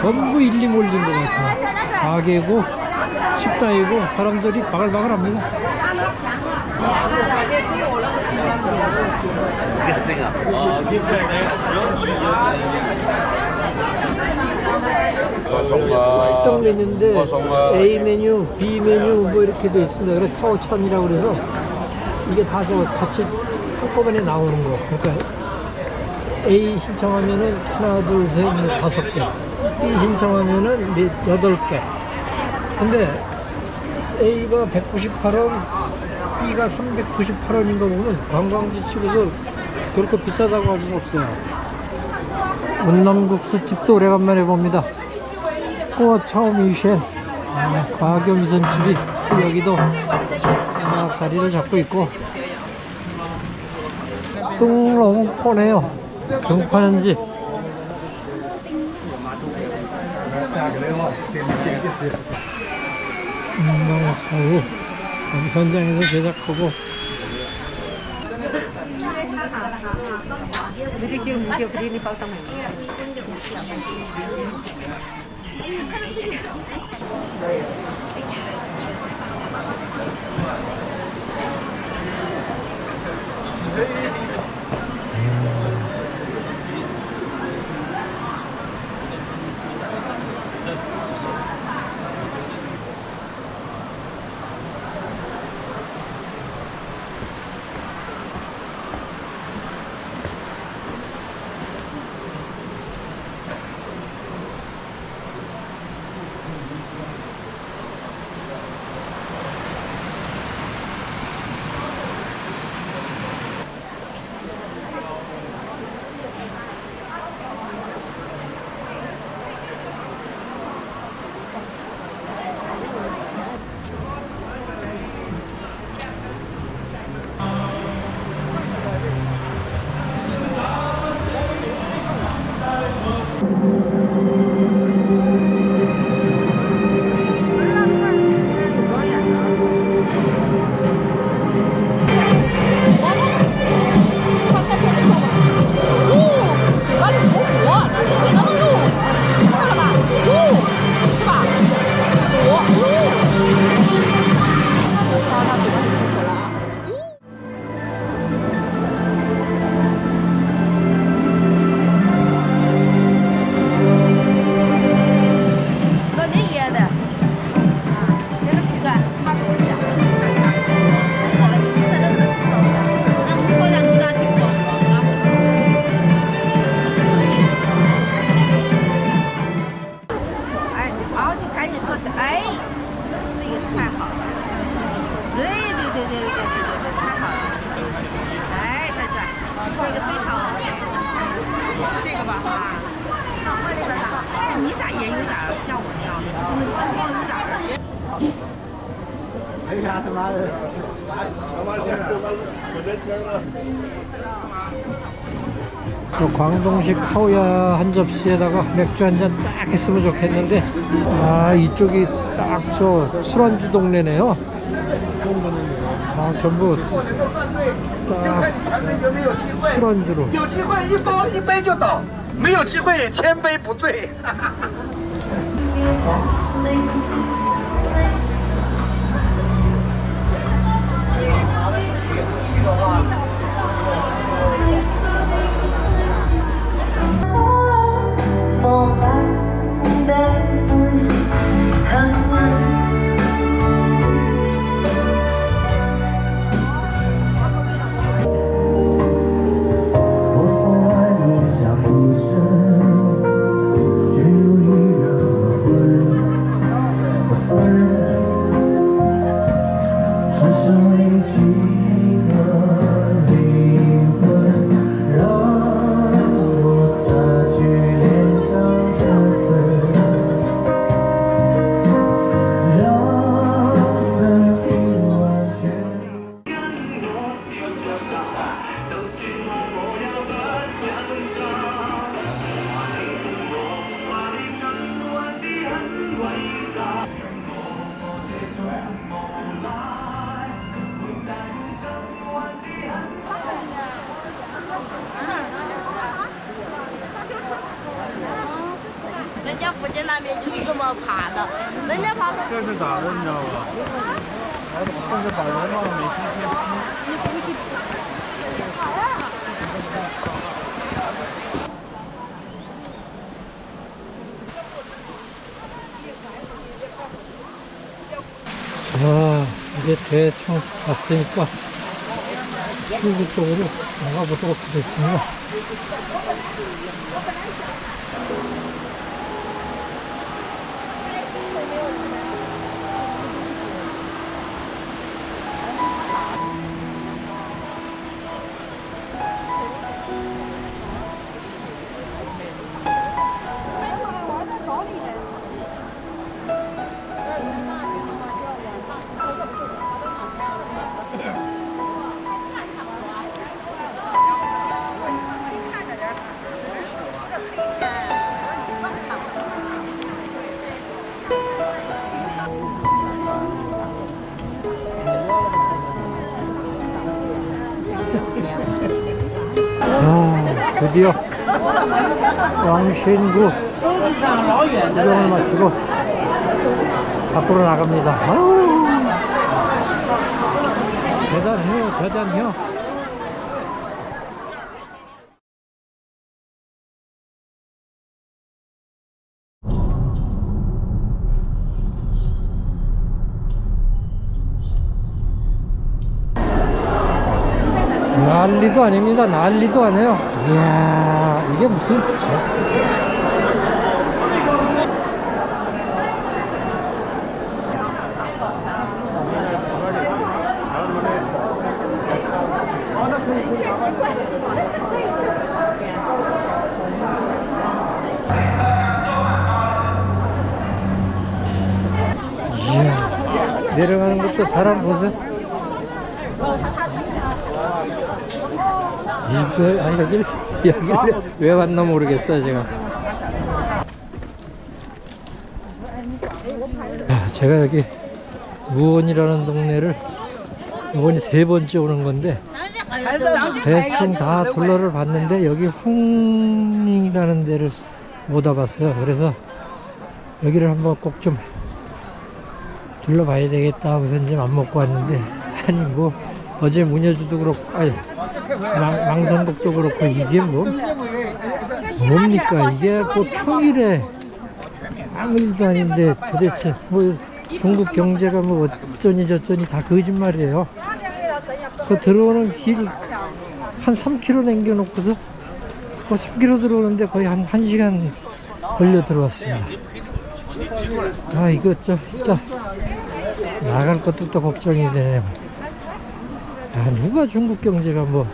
전부 일리 몰린 것 같아요. 가게고 식당이고 사람들이 바글바글합니다. 식당 메뉴인데 A 메뉴, B 메뉴 뭐 이렇게 돼 있습니다. 그래 타오찬이라고 그래서 이게 다 저 같이 한꺼번에 나오는 거. 그러니까 A 신청하면은 하나, 둘, 셋, 넷, 5개. B 신청하면은 8개. 근데 A가 198원, B가 398원인 거 보면 관광지 치고서 그렇게 비싸다고 할 수 없어요. 운남국수 집도 오래간만에 봅니다. 호차오미셴 과교미선집이 여기도 자리를 잡고 있고 뚱롱포네요. 경파는 집. 운동사우 현장에서 제작하고 그 광동식 카오야 한 접시에다가 맥주 한 잔 딱 했으면 좋겠는데 이쪽이 딱 저 술안주 동네네요. 전부 딱 술안주로. 有机会一包一杯就倒，没有机会千杯不醉。 我在么爬的，人家爬的。这是咋的，你知道吧？这是把人往美西天와, 이제 대청 왔으니까 출구 쪽으로 나가보도록 하겠습니다. 아, 드디어 왕신구 구경을 마치고 밖으로 나갑니다. 아우, 대단해요, 대단해요. 난리도 아닙니다. 난리도 아니에요. 이야, 이게 무슨. 이야, 내려가는 것도 사람 보세요. 여기를 왜 왔나 모르겠어요, 제가. 제가 여기 무원이라는 동네를 이번이 3번째 오는 건데, 대충 다 둘러를 봤는데, 여기 황릉이라는 데를 못 와봤어요. 그래서 여기를 한번 꼭 좀 둘러봐야 되겠다 하고서 이제 맘먹고 왔는데, 아니, 뭐, 어제 문여주도 그렇고, 아니, 망성국도 그렇고, 이게 뭐, 뭡니까? 이게 뭐 평일에 아무 일도 아닌데 도대체 뭐 중국 경제가 뭐 어쩌니 저쩌니 다 거짓말이에요. 그 들어오는 길 한 3km 남겨놓고서 뭐 3km 들어오는데 거의 한 1시간 걸려 들어왔습니다. 아, 이거 좀 일단 나갈 것도 또 걱정이 되네요. 아, 누가 중국 경제가 뭐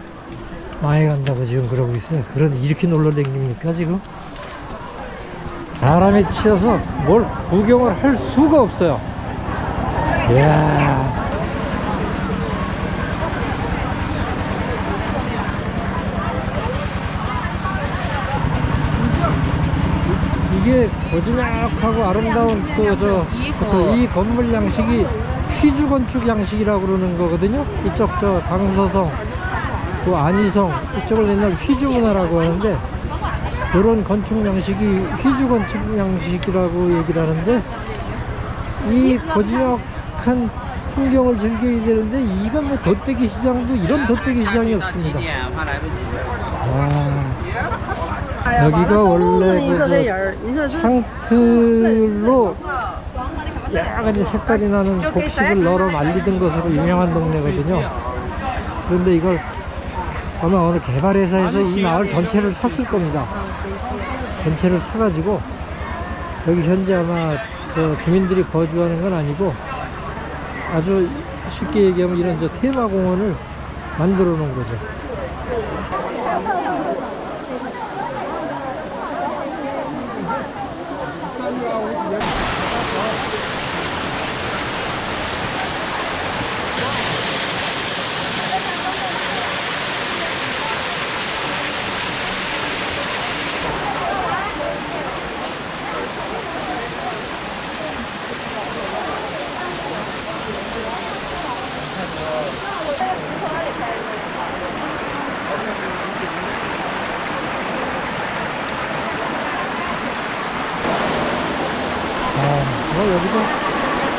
망해간다고 지금 그러고 있어요. 그런데 이렇게 놀러 다닙니까 지금? 바람에 치여서 뭘 구경을 할 수가 없어요. 이야, 이게 고즈넉하고 아름다운 이 건물 양식이 휘주 건축 양식이라고 그러는 거거든요. 이쪽 저 강서성, 그 안희성 이쪽을 옛날 휘주 문화라고 하는데, 이런 건축 양식이 휘주 건축 양식이라고 얘기를 하는데, 이 고즈넉한 풍경을 즐겨야 되는데, 이건 뭐 돗대기 시장도 이런 돗대기 시장이 없습니다. 와, 여기가 원래 그 창틀로 여러 가지 색깔이 나는 곡식을 널어 말리던 것으로 유명한 동네거든요. 그런데 이걸 아마 어느 개발회사에서 이 마을 전체를 샀을 겁니다. 전체를 사가지고 여기 현재 아마 저 주민들이 거주하는 건 아니고, 아주 쉽게 얘기하면 이런 저 테마공원을 만들어 놓은 거죠.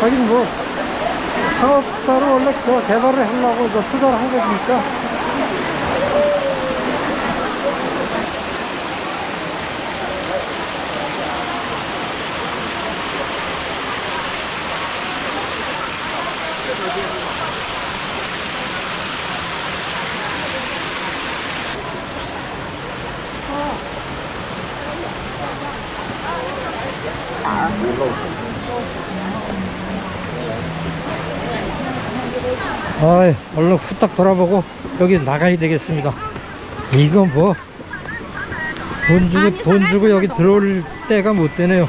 하긴 뭐 사업자로 원래 저 개발을 하려고 저 투자를 한 거니까. 아이, 얼른 후딱 돌아보고 여기 나가야 되겠습니다. 이거 뭐 돈 주고 여기 들어올 때가 못 되네요.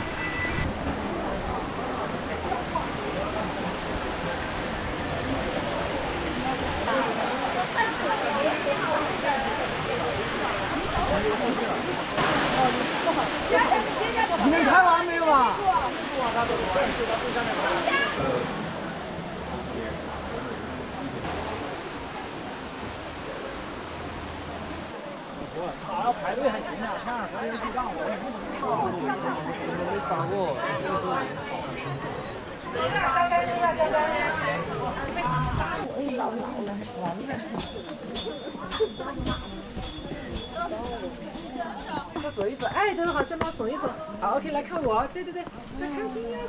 走一走，哎，等会儿正好走一走。好 ，OK， 来看我，对对对，来看谁呀？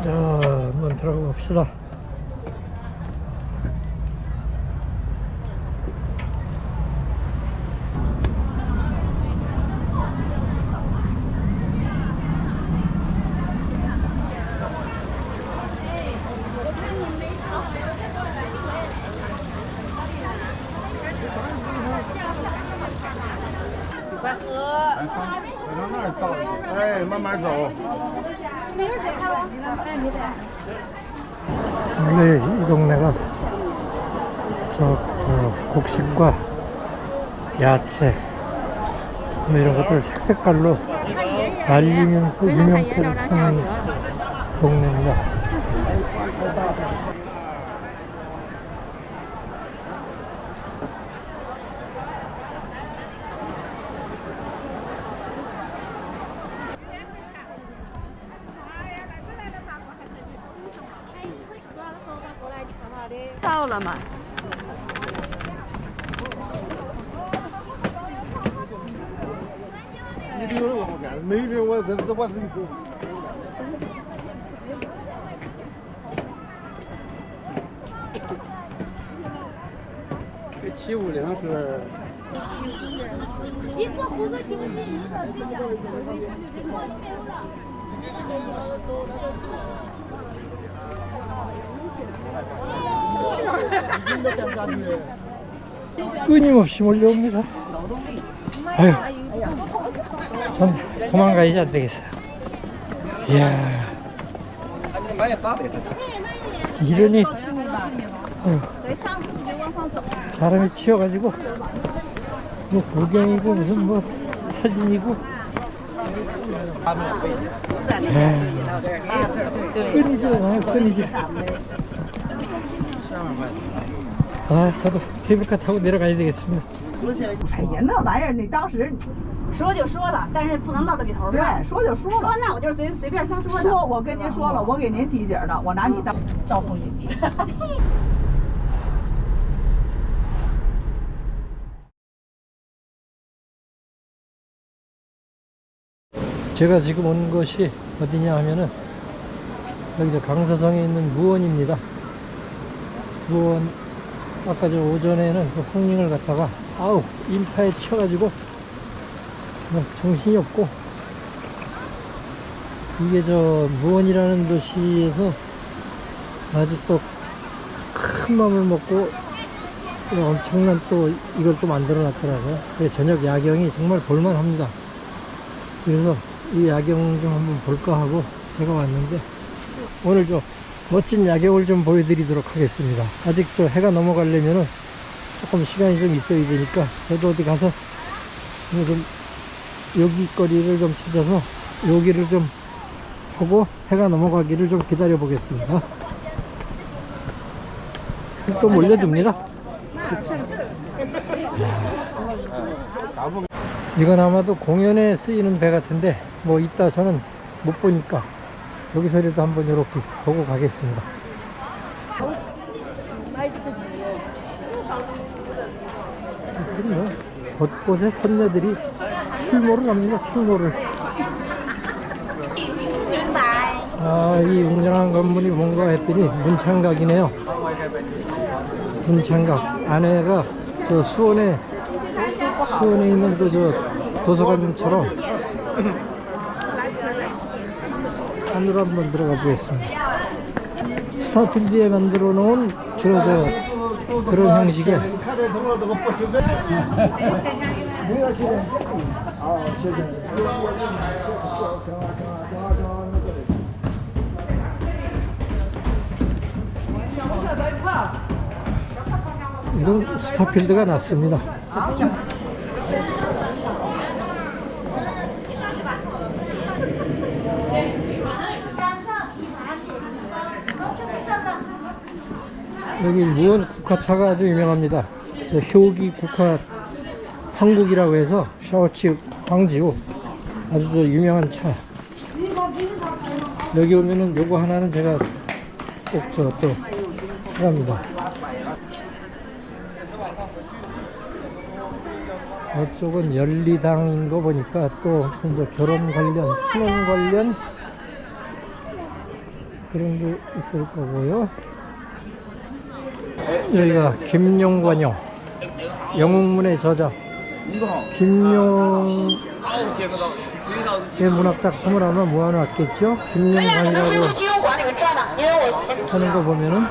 자, 한번 들어가 봅시다. 네, 慢慢走. 원래 이 동네가 저 곡식과 야채 뭐 이런 것들 색색깔로 날리면서 유명세를 타는 동네입니다.到了吗？ 一溜我不干，没溜我这我这go。这750是。一过湖个经济，끊임없이 몰려옵니다. 아유, 전 도망가야지 안 되겠어요. 이야, 이러니 사람이 치여가지고 뭐 구경이고 무슨 뭐 사진이고 끊이죠. 아, 저도 케이블카 타고 내려가야 되겠습니다. 哎呀，那玩意儿你当时说就说了，但是不能到这笔头对上。说就说了，说那我就随便瞎说的。说我跟您说了，我给您提醒的，我拿你当招蜂引蝶。 제가 지금 온 곳이 어디냐 하면은 여기 저 강서성에 있는 무원입니다. 무원, 아까 저 오전에는 그 홍링을 갔다가 아우 인파에 치여가지고 뭐 정신이 없고, 이게 저 무원이라는 도시에서 아주 또 큰 맘을 먹고 엄청난 또 이걸 또 만들어 놨더라고요. 그래서 저녁 야경이 정말 볼만합니다. 그래서 이 야경 좀 한번 볼까 하고 제가 왔는데, 오늘 좀 멋진 야경을 좀 보여드리도록 하겠습니다. 아직 저 해가 넘어가려면은 조금 시간이 좀 있어야 되니까 저도 어디 가서 좀 여기 거리를 좀 찾아서 여기를 좀 보고 해가 넘어가기를 좀 기다려 보겠습니다. 또 몰려듭니다. 이건 아마도 공연에 쓰이는 배 같은데 뭐 이따 저는 못 보니까 여기서라도 한번 이렇게 보고 가겠습니다. 뭐 곳곳에 선녀들이 출몰을 합니다. 출몰을. 아, 이 웅장한 건물이 뭔가 했더니 문창각이네요. 문창각 안에가 저 수원에 있는 그 저 도서관처럼 안으로 한번 들어가 보겠습니다. 스타필드에 만들어 놓은 주로 그런 형식의 이런 스타필드가 났습니다. 여기 무원 국화차가 아주 유명합니다. 효기 국화 황국이라고 해서 샤오치 황지우 아주 저 유명한 차. 여기 오면은 요거 하나는 제가 꼭 저 또 사갑니다. 저쪽은 열리당인 거 보니까 또 무슨 저 결혼 관련, 신혼 관련 그런 게 있을 거고요. 여기가 김용관용, 영웅문의 저자 김용의 문학작품을 아마 모아놨겠죠. 김용관이라고 하는 거 보면은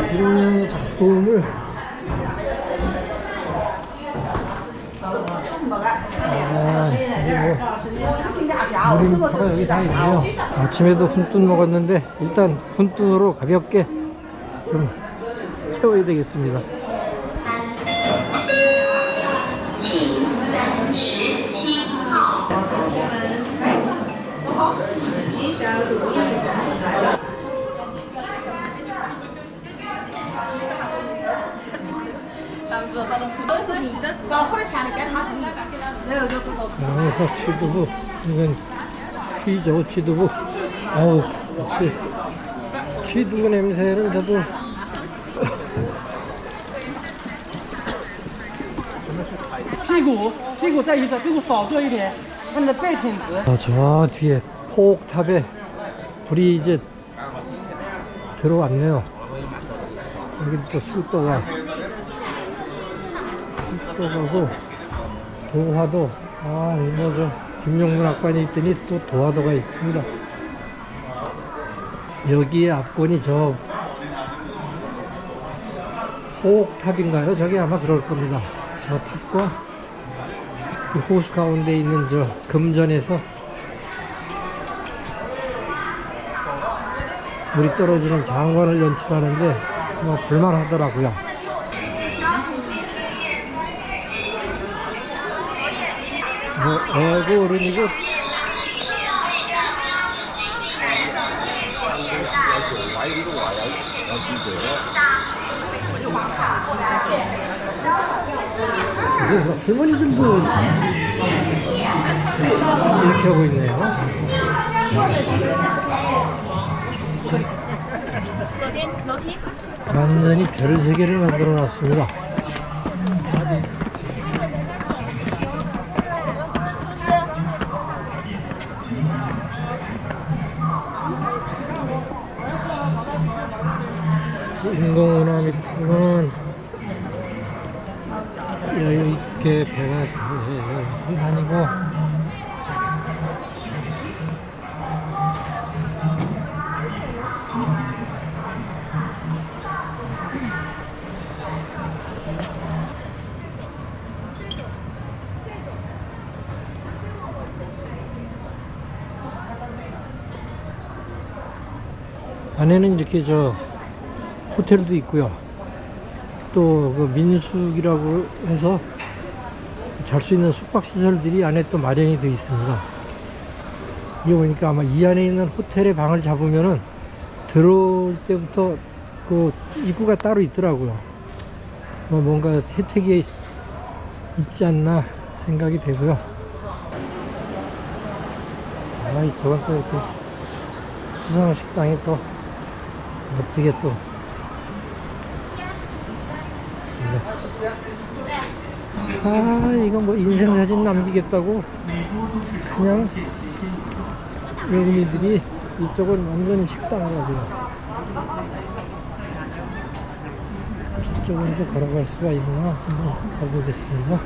김용의 작품을 무림파가 여기 다 있네요. 아침에도 훈뚠 먹었는데 일단 훈뚠으로 가볍게 좀 채워야 되겠습니다. 양에서 취두부, 이건 피죠, 취두부. 어우, 역시 취두부 냄새를 저도 피고在一侧，屁股少坐一点，让你的背挺直。 저 뒤에 포옥탑에 불이 이제 들어왔네요. 여기 또 술도가 술도가고 도화도, 아 이거 저 김용문학관이 있더니 또 도화도가 있습니다. 여기에 앞권이 저 포옥탑인가요? 저기 아마 그럴 겁니다. 저 탑과 이 호수 가운데 있는 저 금전에서 물이 떨어지는 장관을 연출하는데 뭐 볼만하더라고요. 뭐 애고 어른이고 이제 할머니들도 이렇게 하고 있네요. 완전히 별 세 개를 만들어 놨습니다. 인공운하 밑으로는 여유있게 배가 다니고 안에는 이렇게 저 호텔도 있고요. 또 그 민숙이라고 해서 잘 수 있는 숙박시설들이 안에 또 마련이 되어 있습니다. 이게 보니까 아마 이 안에 있는 호텔에 방을 잡으면은 들어올 때부터 그 입구가 따로 있더라고요. 뭔가 혜택이 있지 않나 생각이 되고요. 이 저건 또 이렇게 수상 식당이 또 멋지게 또 이거 뭐 인생사진 남기겠다고 그냥 외국인들이 이쪽은 완전히 식당을 하고요. 저쪽은 또 걸어갈 수가 있나 한번 가보겠습니다.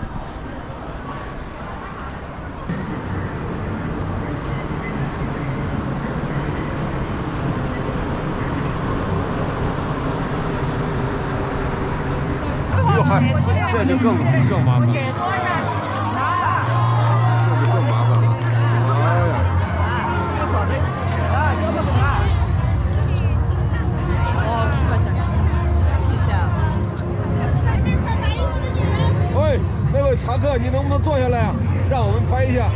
这就更麻烦了，这就更麻烦了。哎呀，喂，那位常客，你能不能坐下来，让我们拍一下？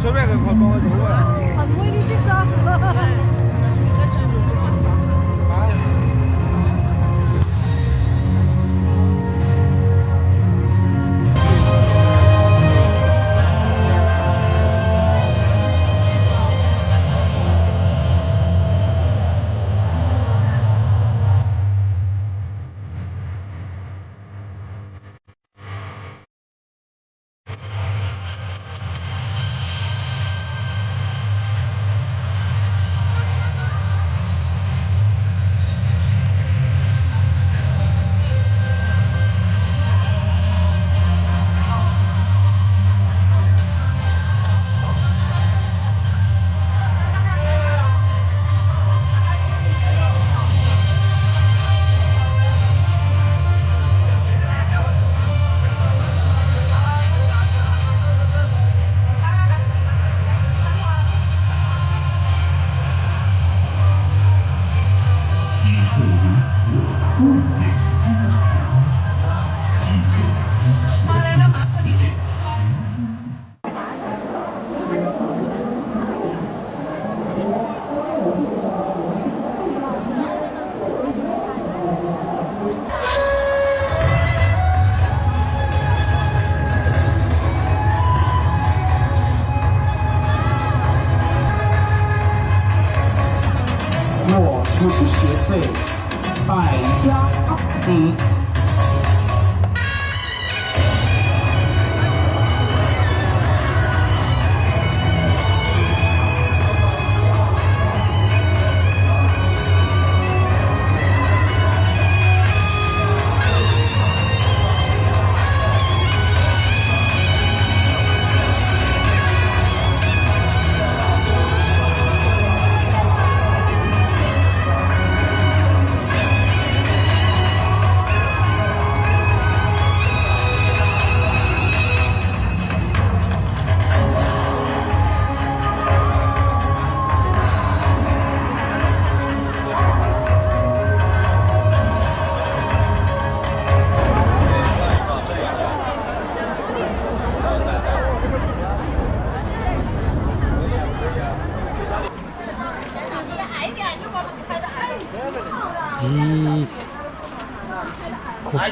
随便给快帮我走过来。很美丽的照。若出学费百家子。이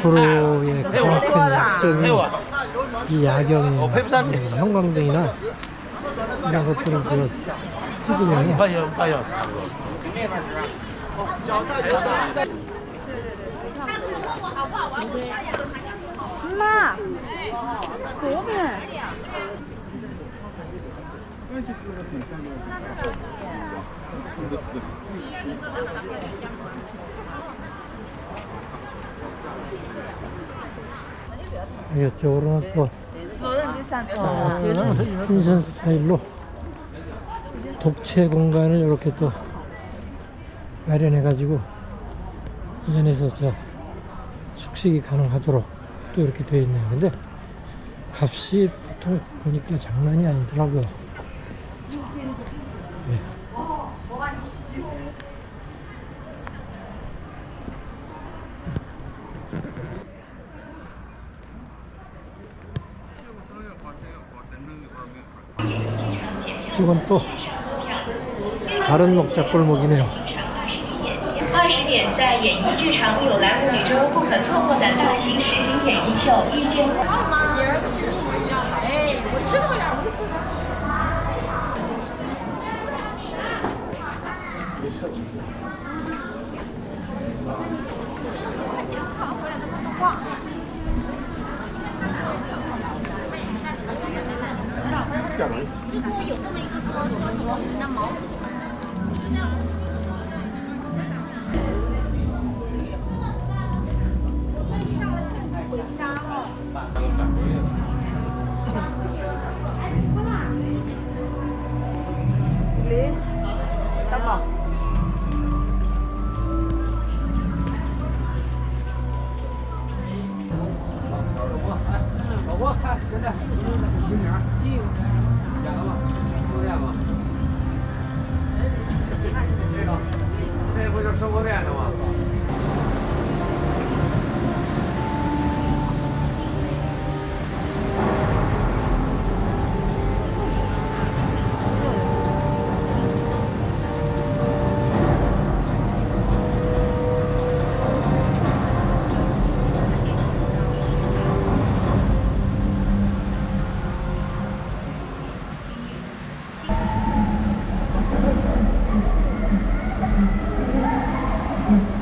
90%의 가장 약점이 이 야경이 형광등이나 이런 것들을 찍으면 엄마,左边。 이쪽으로는 또 펜션 스타일로 독채 공간을 이렇게 또 마련해 가지고 이 안에서 숙식이 가능하도록 또 이렇게 되어 있네요. 근데 값이 보통 보니까 장난이 아니더라고요. 네. 이건 또 다른 녹자 골목이네요. 20点在演艺剧场有栏目女周不可错过的大型实景演艺秀《遇见》。我知道呀，之后有这么一个说什么我们的毛主席。 这不就是生活店的吗？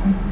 Thank you.